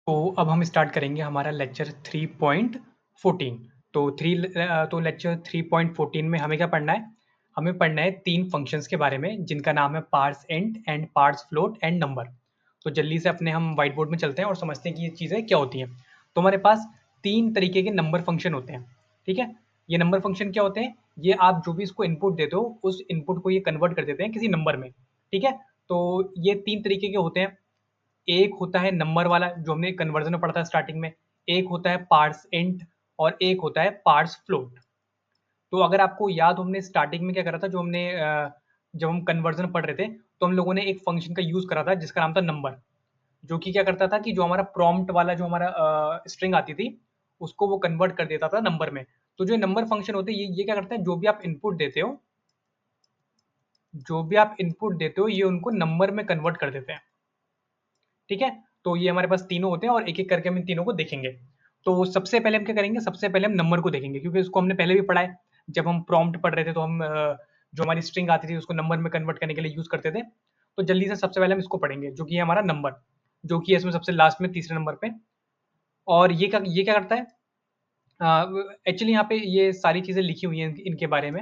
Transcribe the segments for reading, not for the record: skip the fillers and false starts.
तो अब हम स्टार्ट करेंगे हमारा लेक्चर 3.14। तो लेक्चर 3.14 में हमें क्या पढ़ना है? हमें पढ़ना है 3 फंक्शंस के बारे में जिनका नाम है parse int and parse float and number. तो जल्दी से अपने हम व्हाइट बोर्ड में चलते हैं और समझते हैं कि ये चीज़ें क्या होती हैं। तो हमारे पास 3 तरीके के नंबर फंक्शन होते हैं, ठीक है? ये नंबर फंक्शन क्या होते हैं? ये आप जो भी इसको इनपुट देते हो, उस इनपुट को ये कन्वर्ट कर देते हैं किसी नंबर में, ठीक है? तो ये 3 तरीके के होते हैं। एक होता है नंबर वाला जो हमने कन्वर्जन में पढ़ा था स्टार्टिंग में, एक होता है पार्स इंट और एक होता है पार्स फ्लोट। तो अगर आपको याद हो हमने स्टार्टिंग में क्या करा था, जो हमने जब हम कन्वर्जन पढ़ रहे थे तो हम लोगों ने एक फंक्शन का यूज करा था जिसका नाम था नंबर, जो कि क्या करता था कि जो हमारा प्रॉम्प्ट वाला जो हमारा स्ट्रिंग आती थी उसको वो कन्वर्ट कर देता था नंबर में। तो जो नंबर फंक्शन होते हैं ये क्या करते हैं, जो भी आप इनपुट देते हो ये उनको नंबर में कन्वर्ट कर देते हैं, ठीक है? तो ये हमारे पास तीनों होते हैं और एक-एक करके हम इन तीनों को देखेंगे। तो सबसे पहले हम क्या करेंगे, सबसे पहले हम नंबर को देखेंगे क्योंकि इसको हमने पहले भी पढ़ा है। जब हम प्रॉम्प्ट पढ़ रहे थे तो हम जो हमारी स्ट्रिंग आती थी उसको नंबर में कन्वर्ट करने के लिए यूज़ करते थे। तो जल्दी से सबसे पहले हम इसको पढ़ेंगे जो कि है हमारा नंबर, जो कि है इसमें सबसे लास्ट में तीसरे नंबर पे। और ये क्या करता है, एक्चुअली यहाँ पे ये सारी चीज़ें लिखी हुई हैं इनके बारे में।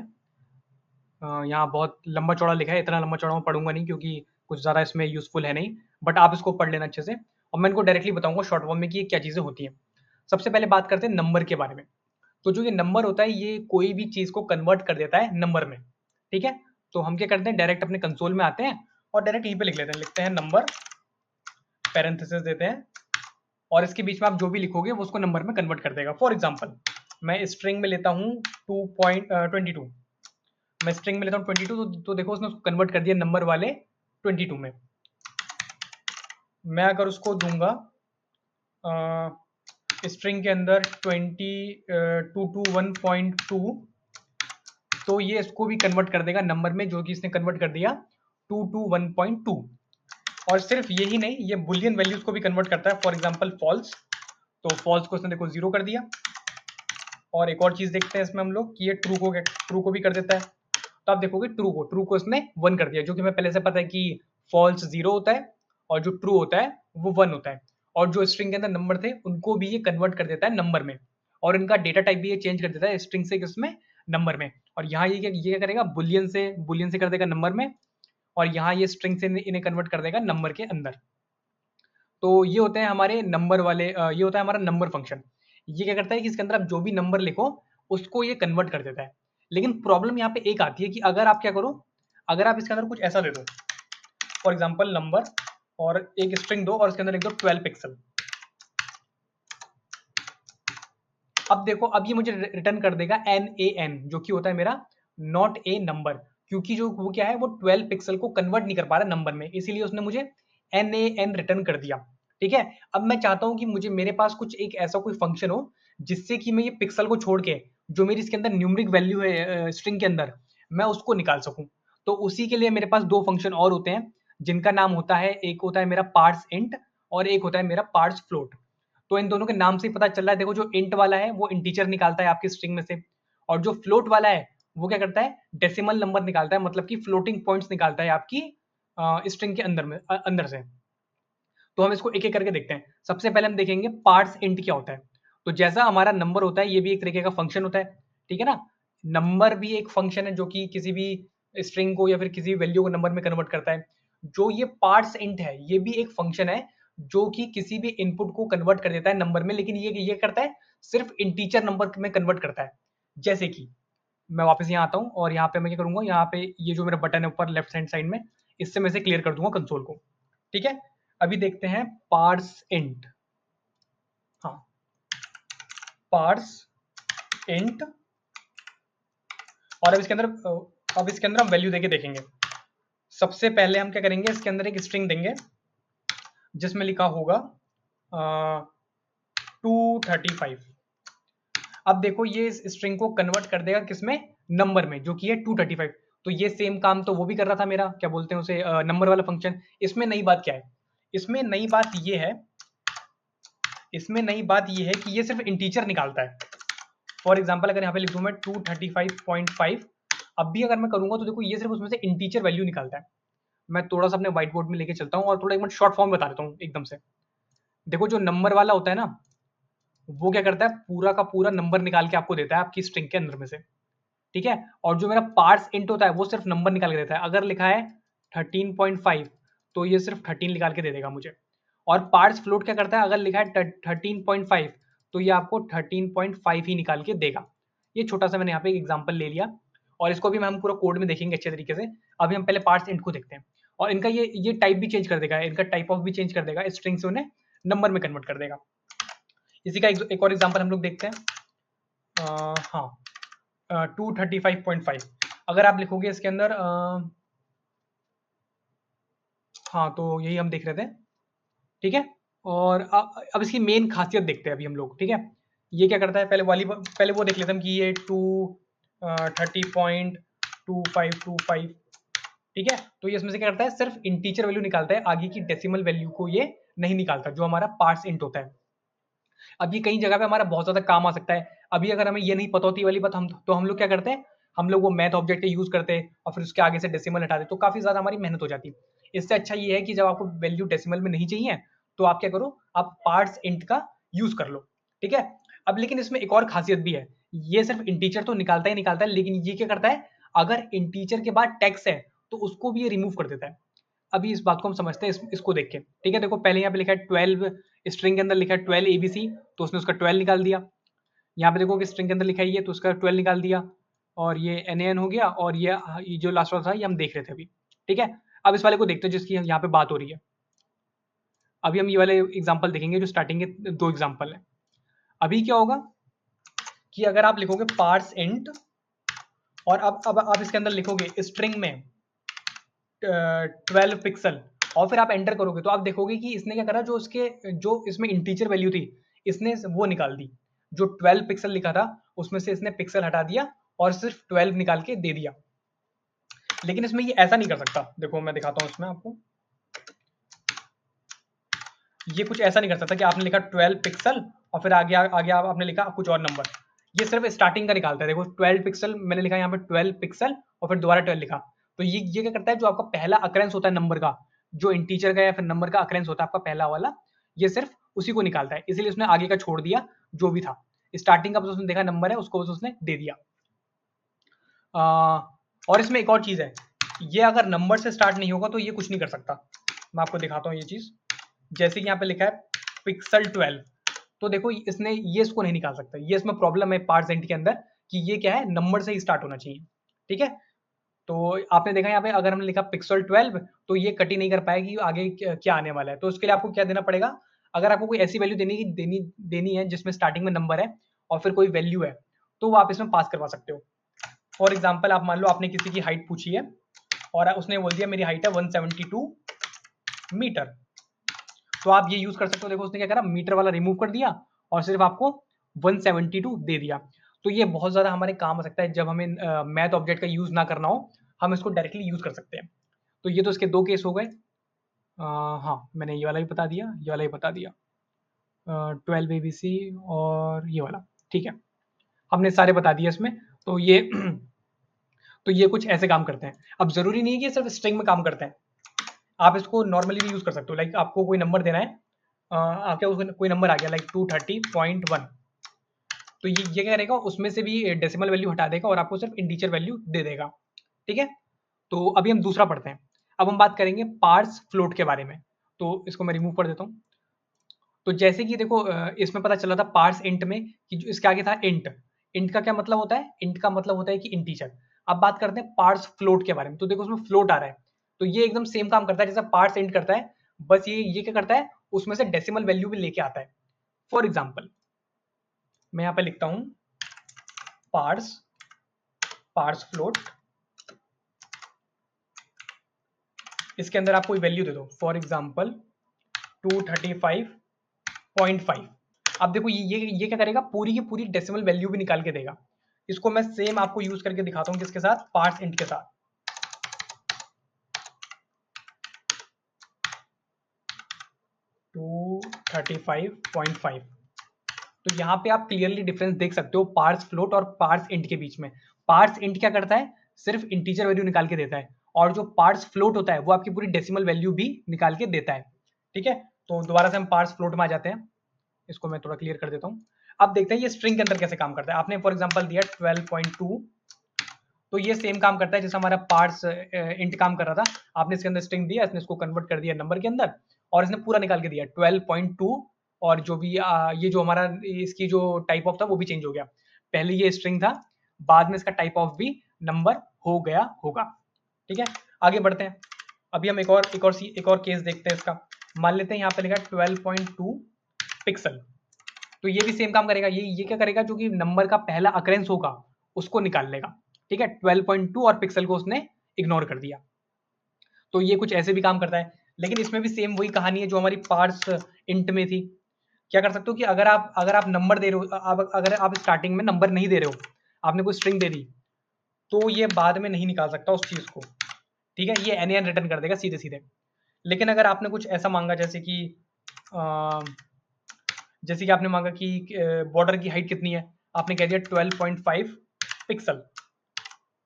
यहाँ बहुत लंबा-चौड़ा लिखा है, इतना लंबा-चौड़ा मैं पढ़ूँगा नहीं क्योंकि कुछ ज़्यादा इसमें यूज़फुल है नहीं, बट आप इसको पढ़ लेना अच्छे से और मैं इनको डायरेक्टली बताऊँगा शॉर्ट फॉर्म में कि ये क्या चीज़ें होती हैं। सबसे पहले बात करते हैं नंबर के बारे में। तो जो ये नंबर होता है, ये कोई भी चीज़ को कन्वर्ट कर देता है नंबर में, ठीक है? तो हम क्या करते हैं, डायरेक्ट अपने कंसोल में आते हैं और डायरेक्ट यहीं पे लिख लेते हैं, लिखते हैं नंबर, पैरेंथेसिस देते हैं और इसके बीच में आप जो भी लिखोगे वो उसको नंबर में कन्वर्ट कर देगा। फॉर एग्ज़ाम्पल मैं स्ट्रिंग में लेता हूँ 22, मैं स्ट्रिंग में लेता हूँ 22, तो देखो उसने उसको कन्वर्ट कर दिया नंबर वाले 22 में। मैं अगर उसको दूंगा स्ट्रिंग के अंदर 221.2, तो ये इसको भी कन्वर्ट कर देगा नंबर में, जो कि इसने कन्वर्ट कर दिया 221.2। और सिर्फ यही नहीं, ये बुलियन वैल्यूज को भी कन्वर्ट करता है। फॉर एग्जांपल फॉल्स, तो फॉल्स को इसने देखो जीरो कर दिया। और एक और चीज देखते हैं इसमें हम लोग कि ये ट्रू को भी कर देता है। तो आप देखोगे ट्रू को इसने 1 कर दिया, जो कि हमें पहले से पता है कि फॉल्स 0 होता है और जो ट्रू होता है वो 1 होता है। और जो स्ट्रिंग के अंदर नंबर थे उनको भी ये कन्वर्ट कर देता है नंबर में, और इनका डेटा टाइप भी ये चेंज कर देता है स्ट्रिंग से किसमें, नंबर में। और यहाँ ये क्या करेगा, बुलियन से कर देगा नंबर में, और यहाँ ये स्ट्रिंग से इन्हें कन्वर्ट कर देगा नंबर के अंदर। तो ये होते हैं हमारे नंबर वाले, ये होता है हमारा नंबर फंक्शन। ये क्या करता है कि इसके अंदर आप जो भी नंबर लिखो उसको ये कन्वर्ट कर देता है। लेकिन प्रॉब्लम यहाँ पे एक आती है कि अगर आप क्या करो, अगर आप इसके अंदर कुछ ऐसा दे दो, फॉर एग्जाम्पल नंबर और एक स्ट्रिंग दो और इसके अंदर लिख दो 12 पिक्सल। अब देखो, अब ये मुझे रिटर्न कर देगा NaN, जो कि होता है मेरा नॉट ए नंबर, क्योंकि जो वो क्या है, वो 12 पिक्सल को कन्वर्ट नहीं कर पा रहा नंबर में, इसीलिए उसने मुझे NaN रिटर्न कर दिया। ठीक है? अब मैं चाहता हूं कि मुझे मेरे पास कुछ एक ऐसा कोई फंक्शन हो जिससे कि मैं ये पिक्सल को छोड़ के जो मेरी इसके अंदर न्यूमेरिक वैल्यू है स्ट्रिंग के अंदर, मैं उसको निकाल सकूं। तो उसी के लिए मेरे पास दो फंक्शन और होते हैं जिनका नाम होता है, एक होता है मेरा पार्स इंट और एक होता है मेरा पार्स फ्लोट। तो इन दोनों के नाम से ही पता चल रहा है, देखो जो इंट वाला है वो इंटीजर निकालता है आपकी स्ट्रिंग में से, और जो फ्लोट वाला है वो क्या करता है, डेसिमल नंबर निकालता है, मतलब कि फ्लोटिंग पॉइंट्स निकालता है आपकी स्ट्रिंग के अंदर से। तो हम इसको एक एक करके देखते हैं। सबसे पहले हम देखेंगे पार्ट्स इंट क्या होता है। तो जैसा हमारा नंबर होता है, ये भी एक तरीके का फंक्शन होता है, ठीक है ना? नंबर भी एक फंक्शन है जो कि किसी भी स्ट्रिंग को या फिर किसी वैल्यू को नंबर में कन्वर्ट करता है। जो ये पार्ट्स इंट है, ये भी एक फंक्शन है जो कि किसी भी इनपुट को कन्वर्ट कर देता है नंबर में, लेकिन ये करता है सिर्फ इंटीजर नंबर में कन्वर्ट करता है। जैसे कि मैं वापस यहाँ आता हूँ और यहाँ पे मैं क्या करूंगा, यहाँ पे ये जो मेरा बटन है ऊपर लेफ्ट हैंड साइड में, इससे मैं इसे क्लियर कर दूंगा कंसोल को। ठीक है, अभी देखते हैं पार्स इंट। हाँ, पार्स इंट, और अब इसके अंदर हम वैल्यू देके देखेंगे। सबसे पहले हम क्या करेंगे, इसके अंदर एक स्ट्रिंग देंगे जिसमें लिखा होगा 235। अब देखो ये इस स्ट्रिंग को कन्वर्ट कर देगा किसमें, नंबर में, जो कि है 235। तो ये सेम काम तो वो भी कर रहा था मेरा, क्या बोलते हैं उसे, नंबर वाला फंक्शन। इसमें नई बात क्या है, इसमें नई बात ये है, इसमें नई बात ये है कि ये सिर्फ इंटीजर निकालता है। फॉर एग्जाम्पल अगर यहाँ पे लिख दूं मैं 235.5, अब भी अगर मैं करूंगा तो देखो ये सिर्फ उसमें से इंटीजर वैल्यू निकालता है। मैं थोड़ा सा अपने व्हाइट बोर्ड में लेके चलता हूँ और थोड़ा एक मिनट शॉर्ट फॉर्म बता देता हूँ एकदम से। देखो जो नंबर वाला होता है ना, वो क्या करता है, पूरा का पूरा नंबर निकाल के आपको देता है आपकी स्ट्रिंग के अंदर में से, ठीक है। और जो मेरा पार्स इंट होता है वो सिर्फ नंबर निकाल के देता है। अगर लिखा है 13.5 तो ये सिर्फ 13 निकाल के दे देगा मुझे। और पार्स फ्लोट क्या करता है, अगर लिखा है 13.5 तो ये आपको 13.5 ही निकाल के देगा। ये छोटा सा मैंने यहाँ पे एक एग्जाम्पल ले लिया, और इसको भी हम पूरा कोड में देखेंगे अच्छे तरीके से। अभी हम पहले पार्स इंट को देखते हैं, और इनका ये टाइप भी चेंज कर देगा, इनका टाइप ऑफ भी चेंज कर देगा, स्ट्रिंग से उन्हें नंबर में कन्वर्ट कर देगा। इसी का एक और एग्जाम्पल हम लोग देखते हैं। हाँ, 235.5 अगर आप लिखोगे इसके अंदर, हाँ तो यही हम देख रहे थे, ठीक है। और अब इसकी मेन खासियत देखते हैं अभी हम लोग, ठीक है। ये क्या करता है, पहले वो देख लेते हैं कि ये 230.2525, ठीक है। तो ये इसमें से क्या करता है, सिर्फ इंटीजर वैल्यू निकालता है, आगे की डेसिमल वैल्यू को ये नहीं निकालता, जो हमारा पार्स इंट होता है। अब ये कई जगह पे हमारा बहुत ज़्यादा काम आ सकता है। अभी अगर हमें ये नहीं पता होती वाली बात, हम लोग क्या करते हैं, हम लोग वो मैथ ऑब्जेक्ट का यूज़ करते हैं और फिर उसके आगे से डेसिमल हटा दें, तो काफ़ी ज़्यादा हमारी मेहनत हो जाती है। इससे अच्छा ये है कि जब आपको वैल्यू डेसिमल में नहीं चाहिए, तो आप क्या करो, आप पार्ट्स इंट का यूज़ कर लो, ठीक है। अब लेकिन इसमें एक और खासियत भी है, ये सिर्फ इंटीजर तो निकालता ही निकालता है, लेकिन ये क्या करता है, अगर इंटीजर के बाद टेक्स्ट है तो उसको भी ये रिमूव कर देता है। अभी इस बात को हम समझते हैं इसको देख के, ठीक है। देखो पहले यहाँ पे लिखा है 12, स्ट्रिंग के अंदर लिखा है 12 ABC, तो उसने उसका 12 निकाल दिया। यहाँ पे देखो कि स्ट्रिंग के अंदर लिखा है ये, तो उसका 12 निकाल दिया। और ये NaN हो गया, और ये जो लास्ट वाला था ये हम देख रहे थे अभी, ठीक है। अब इस वाले को देखते हैं जिसकी यहाँ पे बात हो रही है। अभी हम ये वाले एग्जाम्पल देखेंगे जो स्टार्टिंग के दो एग्जाम्पल है। अभी क्या होगा कि अगर आप लिखोगे पार्स इंट, और अब आप इसके अंदर लिखोगे स्ट्रिंग में 12 पिक्सल, और फिर आप एंटर करोगे, तो आप देखोगे कि इसने क्या करा, जो इसमें इंटीजर वैल्यू थी, इसने वो निकाल दी। जो 12 पिक्सल लिखा था उसमें से इसने पिक्सल हटा दिया और सिर्फ 12 निकाल के दे दिया। लेकिन इसमें ये ऐसा नहीं कर सकता। देखो मैं दिखाता हूँ इसमें आपको, ये कुछ ऐसा नहीं कर सकता कि आपने लिखा 12 पिक्सल और फिर आगे आपने लिखा कुछ और नंबर। ये सिर्फ स्टार्टिंग का निकालता है। देखो 12 पिक्सल मैंने लिखा यहाँ पे 12 पिक्सल और फिर दोबारा 12 लिखा, तो ये क्या करता है, जो आपका पहला अकरेंस होता है नंबर का, जो इंटीजर का या फिर नंबर का अकरेंस होता है आपका पहला वाला, ये सिर्फ उसी को निकालता है। इसलिए उसने आगे का छोड़ दिया, जो भी था स्टार्टिंग का बस उसने देखा नंबर है, उसको बस उसने दे दिया। और इसमें एक और चीज है, ये अगर नंबर से स्टार्ट नहीं होगा तो ये कुछ नहीं कर सकता। मैं आपको दिखाता हूँ ये चीज। जैसे कि यहाँ पे लिखा है पिक्सल 12, तो देखो ये इसको नहीं निकाल सकता। ये इसमें प्रॉब्लम है पार्ट्स इंट के अंदर, कि ये क्या है, नंबर से ही स्टार्ट होना चाहिए, ठीक है। तो आपने देखा यहाँ पे अगर हमने लिखा पिक्सल 12, तो ये कट ही नहीं कर पाएगी कि आगे क्या आने वाला है। तो उसके लिए आपको क्या देना पड़ेगा, अगर आपको कोई ऐसी वैल्यू देनी है जिसमें स्टार्टिंग में नंबर है और फिर कोई वैल्यू है, तो वो आप इसमें पास करवा सकते हो। फॉर एग्जाम्पल आप मान लो आपने किसी की हाइट पूछी है और उसने बोल दिया मेरी हाइट है 172 मीटर, तो आप ये यूज कर सकते हो। देखो उसने क्या करा, मीटर वाला रिमूव कर दिया और सिर्फ आपको 172 दे दिया। तो ये बहुत ज्यादा हमारे काम आ सकता है जब हमें मैथ ऑब्जेक्ट का यूज ना करना हो, हम इसको डायरेक्टली यूज कर सकते हैं। तो ये तो इसके दो केस हो गए। हाँ मैंने ये वाला भी बता दिया, ये वाला भी बता दिया, 12 ABC और ये वाला, ठीक है। हमने सारे बता दिए इसमें। तो ये तो ये कुछ ऐसे काम करते हैं। अब जरूरी नहीं है कि सिर्फ स्ट्रिंग में काम करते हैं, आप इसको नॉर्मली भी यूज कर सकते हो। लाइक आपको कोई नंबर देना है, आपके उसमें कोई नंबर आ गया लाइक 230.1, तो ये क्या करेगा, उसमें से भी डेसिमल वैल्यू हटा देगा और आपको सिर्फ इंटीजर वैल्यू दे देगा, ठीक है। तो अभी हम दूसरा पढ़ते हैं। अब हम बात करेंगे पार्स फ्लोट के बारे में, तो इसको मैं रिमूव कर देता हूँ। तो जैसे कि देखो इसमें पता चला था पार्स इंट में कि जो इसके आगे था इंट। इंट का क्या मतलब होता है, इंट का मतलब होता है कि इंटीजर। अब बात करते हैं पार्स फ्लोट के बारे में। तो देखो उसमें फ्लोट आ रहा है, तो ये एकदम सेम काम करता है जैसा पार्स इंट करता है, बस ये क्या करता है, उसमें से डेसिमल वैल्यू भी लेके आता है। फॉर एग्जाम्पल मैं यहाँ पे लिखता हूँ पार्स पार्स फ्लोट, इसके अंदर आप कोई वैल्यू दे दो, फॉर एग्जाम्पल 235.5। अब देखो ये क्या करेगा, पूरी की पूरी डेसिमल वैल्यू भी निकाल के देगा। इसको मैं सेम आपको यूज करके दिखाता हूँ किसके साथ, पार्स इंट के साथ। 235.5, तो यहाँ पे आप क्लियरली डिफरेंस देख सकते हो पार्स फ्लोट और पार्स इंट के बीच में। पार्स इंट क्या करता है, सिर्फ इंटीजर वैल्यू निकाल के देता है, और जो पार्स फ्लोट होता है वो आपकी पूरी डेसिमल वैल्यू भी निकाल के देता है, ठीक है। तो दोबारा से हम पार्स फ्लोट में आ जाते हैं। इसको मैं थोड़ा क्लियर कर देता हूँ। अब देखते हैं ये स्ट्रिंग के अंदर कैसे काम करता है। आपने फॉर एग्जांपल दिया 12.2, तो ये सेम काम करता है जैसे हमारा पार्ट्स इंट काम कर रहा था। आपने इसके अंदर स्ट्रिंग दिया, इसने इसको कन्वर्ट कर दिया नंबर के अंदर और इसने पूरा निकाल के दिया 12.2। और जो भी ये जो हमारा इसकी जो टाइप ऑफ था वो भी चेंज हो गया। पहले ये स्ट्रिंग था, बाद में इसका टाइप ऑफ भी नंबर हो गया होगा। ठीक है, आगे बढ़ते हैं। अभी हम एक और केस देखते हैं इसका। मान लेते हैं यहाँ पे लिखा 12.2 पिक्सल, तो ये भी सेम काम करेगा। ये क्या करेगा, जो कि नंबर का पहला अकरेंस होगा उसको निकाल लेगा। ठीक है, 12.2 और पिक्सल को उसने इग्नोर कर दिया। तो ये कुछ ऐसे भी काम करता है, लेकिन इसमें भी सेम वही कहानी है जो हमारी पार्स इंट में थी। क्या कर सकते हो कि अगर आप नंबर दे रहे हो, अगर आप स्टार्टिंग में नंबर नहीं दे रहे हो, आपने कोई स्ट्रिंग दे दी, तो ये बाद में नहीं निकाल सकता उस चीज को। ठीक है, ये एन रिटर्न कर देगा सीधे सीधे। लेकिन अगर आपने कुछ ऐसा मांगा जैसे कि आपने मांगा कि बॉर्डर की हाइट कितनी है, आपने कह दिया 12.5 पिक्सल,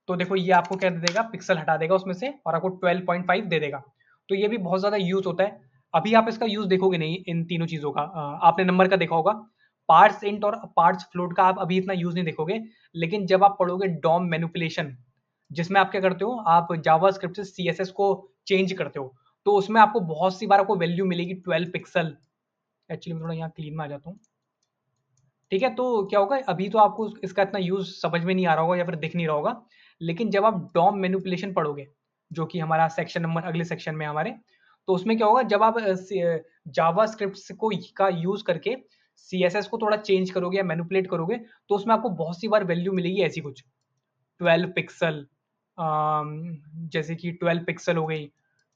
तो देखो ये आपको क्या दे देगा, पिक्सल हटा देगा उसमें से और आपको 12.5 दे देगा। तो ये भी बहुत ज्यादा यूज होता है। अभी आप इसका यूज देखोगे नहीं इन तीनों चीजों का। आपने नंबर का देखा होगा, पार्ट्स इंट और पार्ट्स फ्लोट का आप अभी इतना यूज नहीं देखोगे। लेकिन जब आप पढ़ोगे डॉम मैनिपुलेशन, जिसमें आप क्या करते हो, आप जावा स्क्रिप्ट से सीएसएस को चेंज करते हो, तो उसमें आपको बहुत सी बार आपको वैल्यू मिलेगी 12 पिक्सल। एक्चुअली मैं थोड़ा यहाँ क्लीन में आ जाता हूँ। ठीक है, तो क्या होगा, अभी तो आपको इसका इतना यूज समझ में नहीं आ रहा होगा या फिर दिख नहीं रहा होगा। लेकिन जब आप डॉम मैनिपुलेशन पढ़ोगे, जो कि हमारा सेक्शन नंबर अगले सेक्शन में हमारे, तो उसमें क्या होगा, जब आप जावा स्क्रिप्ट को का यूज करके सीएसएस को थोड़ा चेंज करोगे या मैनिपुलेट करोगे, तो उसमें आपको बहुत सी बार वैल्यू मिलेगी ऐसी कुछ 12 पिक्सल, जैसे कि 12 पिक्सल हो गई,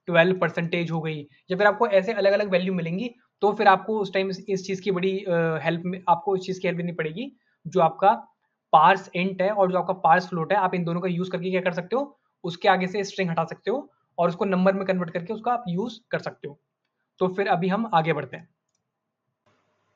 12% हो गई, या फिर आपको ऐसे अलग अलग वैल्यू मिलेंगी। तो फिर आपको उस टाइम इस चीज की बड़ी हेल्प में, आपको इस चीज की हेल्प लेनी पड़ेगी। जो आपका पार्स इंट है और जो आपका पार्स फ्लोट है, आप इन दोनों का यूज करके क्या कर सकते हो, उसके आगे से स्ट्रिंग हटा सकते हो और उसको नंबर में कन्वर्ट करके उसका आप यूज कर सकते हो। तो फिर अभी हम आगे बढ़ते हैं।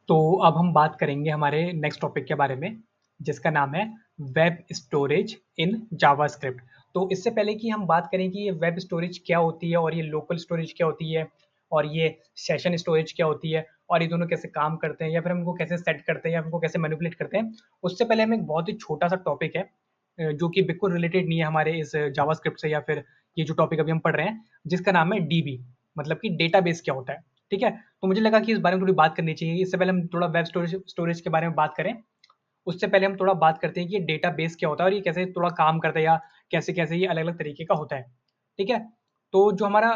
तो अब हम बात करेंगे हमारे नेक्स्ट टॉपिक के बारे में, जिसका नाम है वेब स्टोरेज इन जावास्क्रिप्ट। तो इससे पहले कि हम बात करें कि ये वेब स्टोरेज क्या होती है और ये लोकल स्टोरेज क्या होती है और ये सेशन स्टोरेज क्या होती है और ये दोनों कैसे काम करते हैं या फिर हम इनको कैसे सेट करते हैं या इनको कैसे मैनिपुलेट करते हैं, उससे पहले हम एक बहुत ही छोटा सा टॉपिक है जो कि बिल्कुल रिलेटेड नहीं है हमारे इस जावास्क्रिप्ट से या फिर ये जो टॉपिक अभी हम पढ़ रहे हैं, जिसका नाम है डीबी, मतलब कि डेटाबेस क्या होता है। ठीक है, तो मुझे लगा कि इस बारे में थोड़ी बात करनी चाहिए। इससे पहले हम थोड़ा वेब स्टोरेज स्टोरेज के बारे में बात करें, उससे पहले हम थोड़ा बात करते हैं कि ये डेटाबेस क्या होता है और ये कैसे थोड़ा काम करता है या कैसे-कैसे ये अलग-अलग तरीके का होता है। ठीक है? तो जो हमारा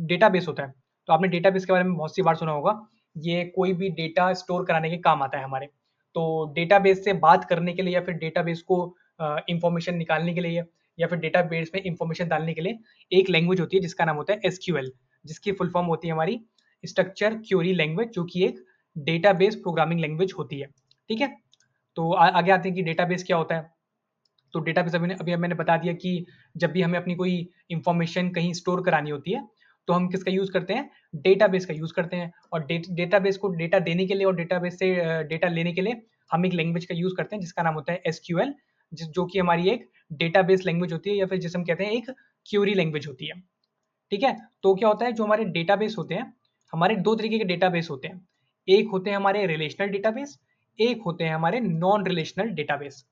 डेटाबेस होता है, तो आपने डेटाबेस के बारे में बहुत सी बार सुना होगा। ये कोई भी डेटा स्टोर कराने के काम आता है हमारे। तो डेटाबेस से बात करने के लिए या फिर डेटाबेस को इन्फॉर्मेशन निकालने के लिए या फिर डेटाबेस में इन्फॉर्मेशन डालने के लिए एक लैंग्वेज होती है जिसका नाम होता है एसक्यूएल, जिसकी फुल फॉर्म होती है हमारी स्ट्रक्चर क्वेरी लैंग्वेज, जो कि एक डेटाबेस प्रोग्रामिंग लैंग्वेज होती है। ठीक है? तो आगे आते हैं कि डेटाबेस क्या होता है। तो डेटाबेस अभी मैंने बता दिया कि जब भी हमें अपनी कोई इंफॉर्मेशन कहीं स्टोर करानी होती है, तो हम किसका यूज़ करते हैं, डेटाबेस का यूज़ करते हैं। और डेटाबेस को डेटा देने के लिए और डेटाबेस से डेटा लेने के लिए हम एक लैंग्वेज का यूज़ करते हैं जिसका नाम होता है एसक्यूएल, जो कि हमारी एक डेटाबेस लैंग्वेज होती है या फिर जिसे हम कहते हैं एक क्वेरी लैंग्वेज होती है। ठीक है, तो क्या होता है, जो हमारे डेटाबेस होते हैं, हमारे दो तरीके के डेटाबेस होते हैं। एक होते हैं हमारे रिलेशनल डेटाबेस, एक होते हैं हमारे नॉन रिलेशनल डेटाबेस।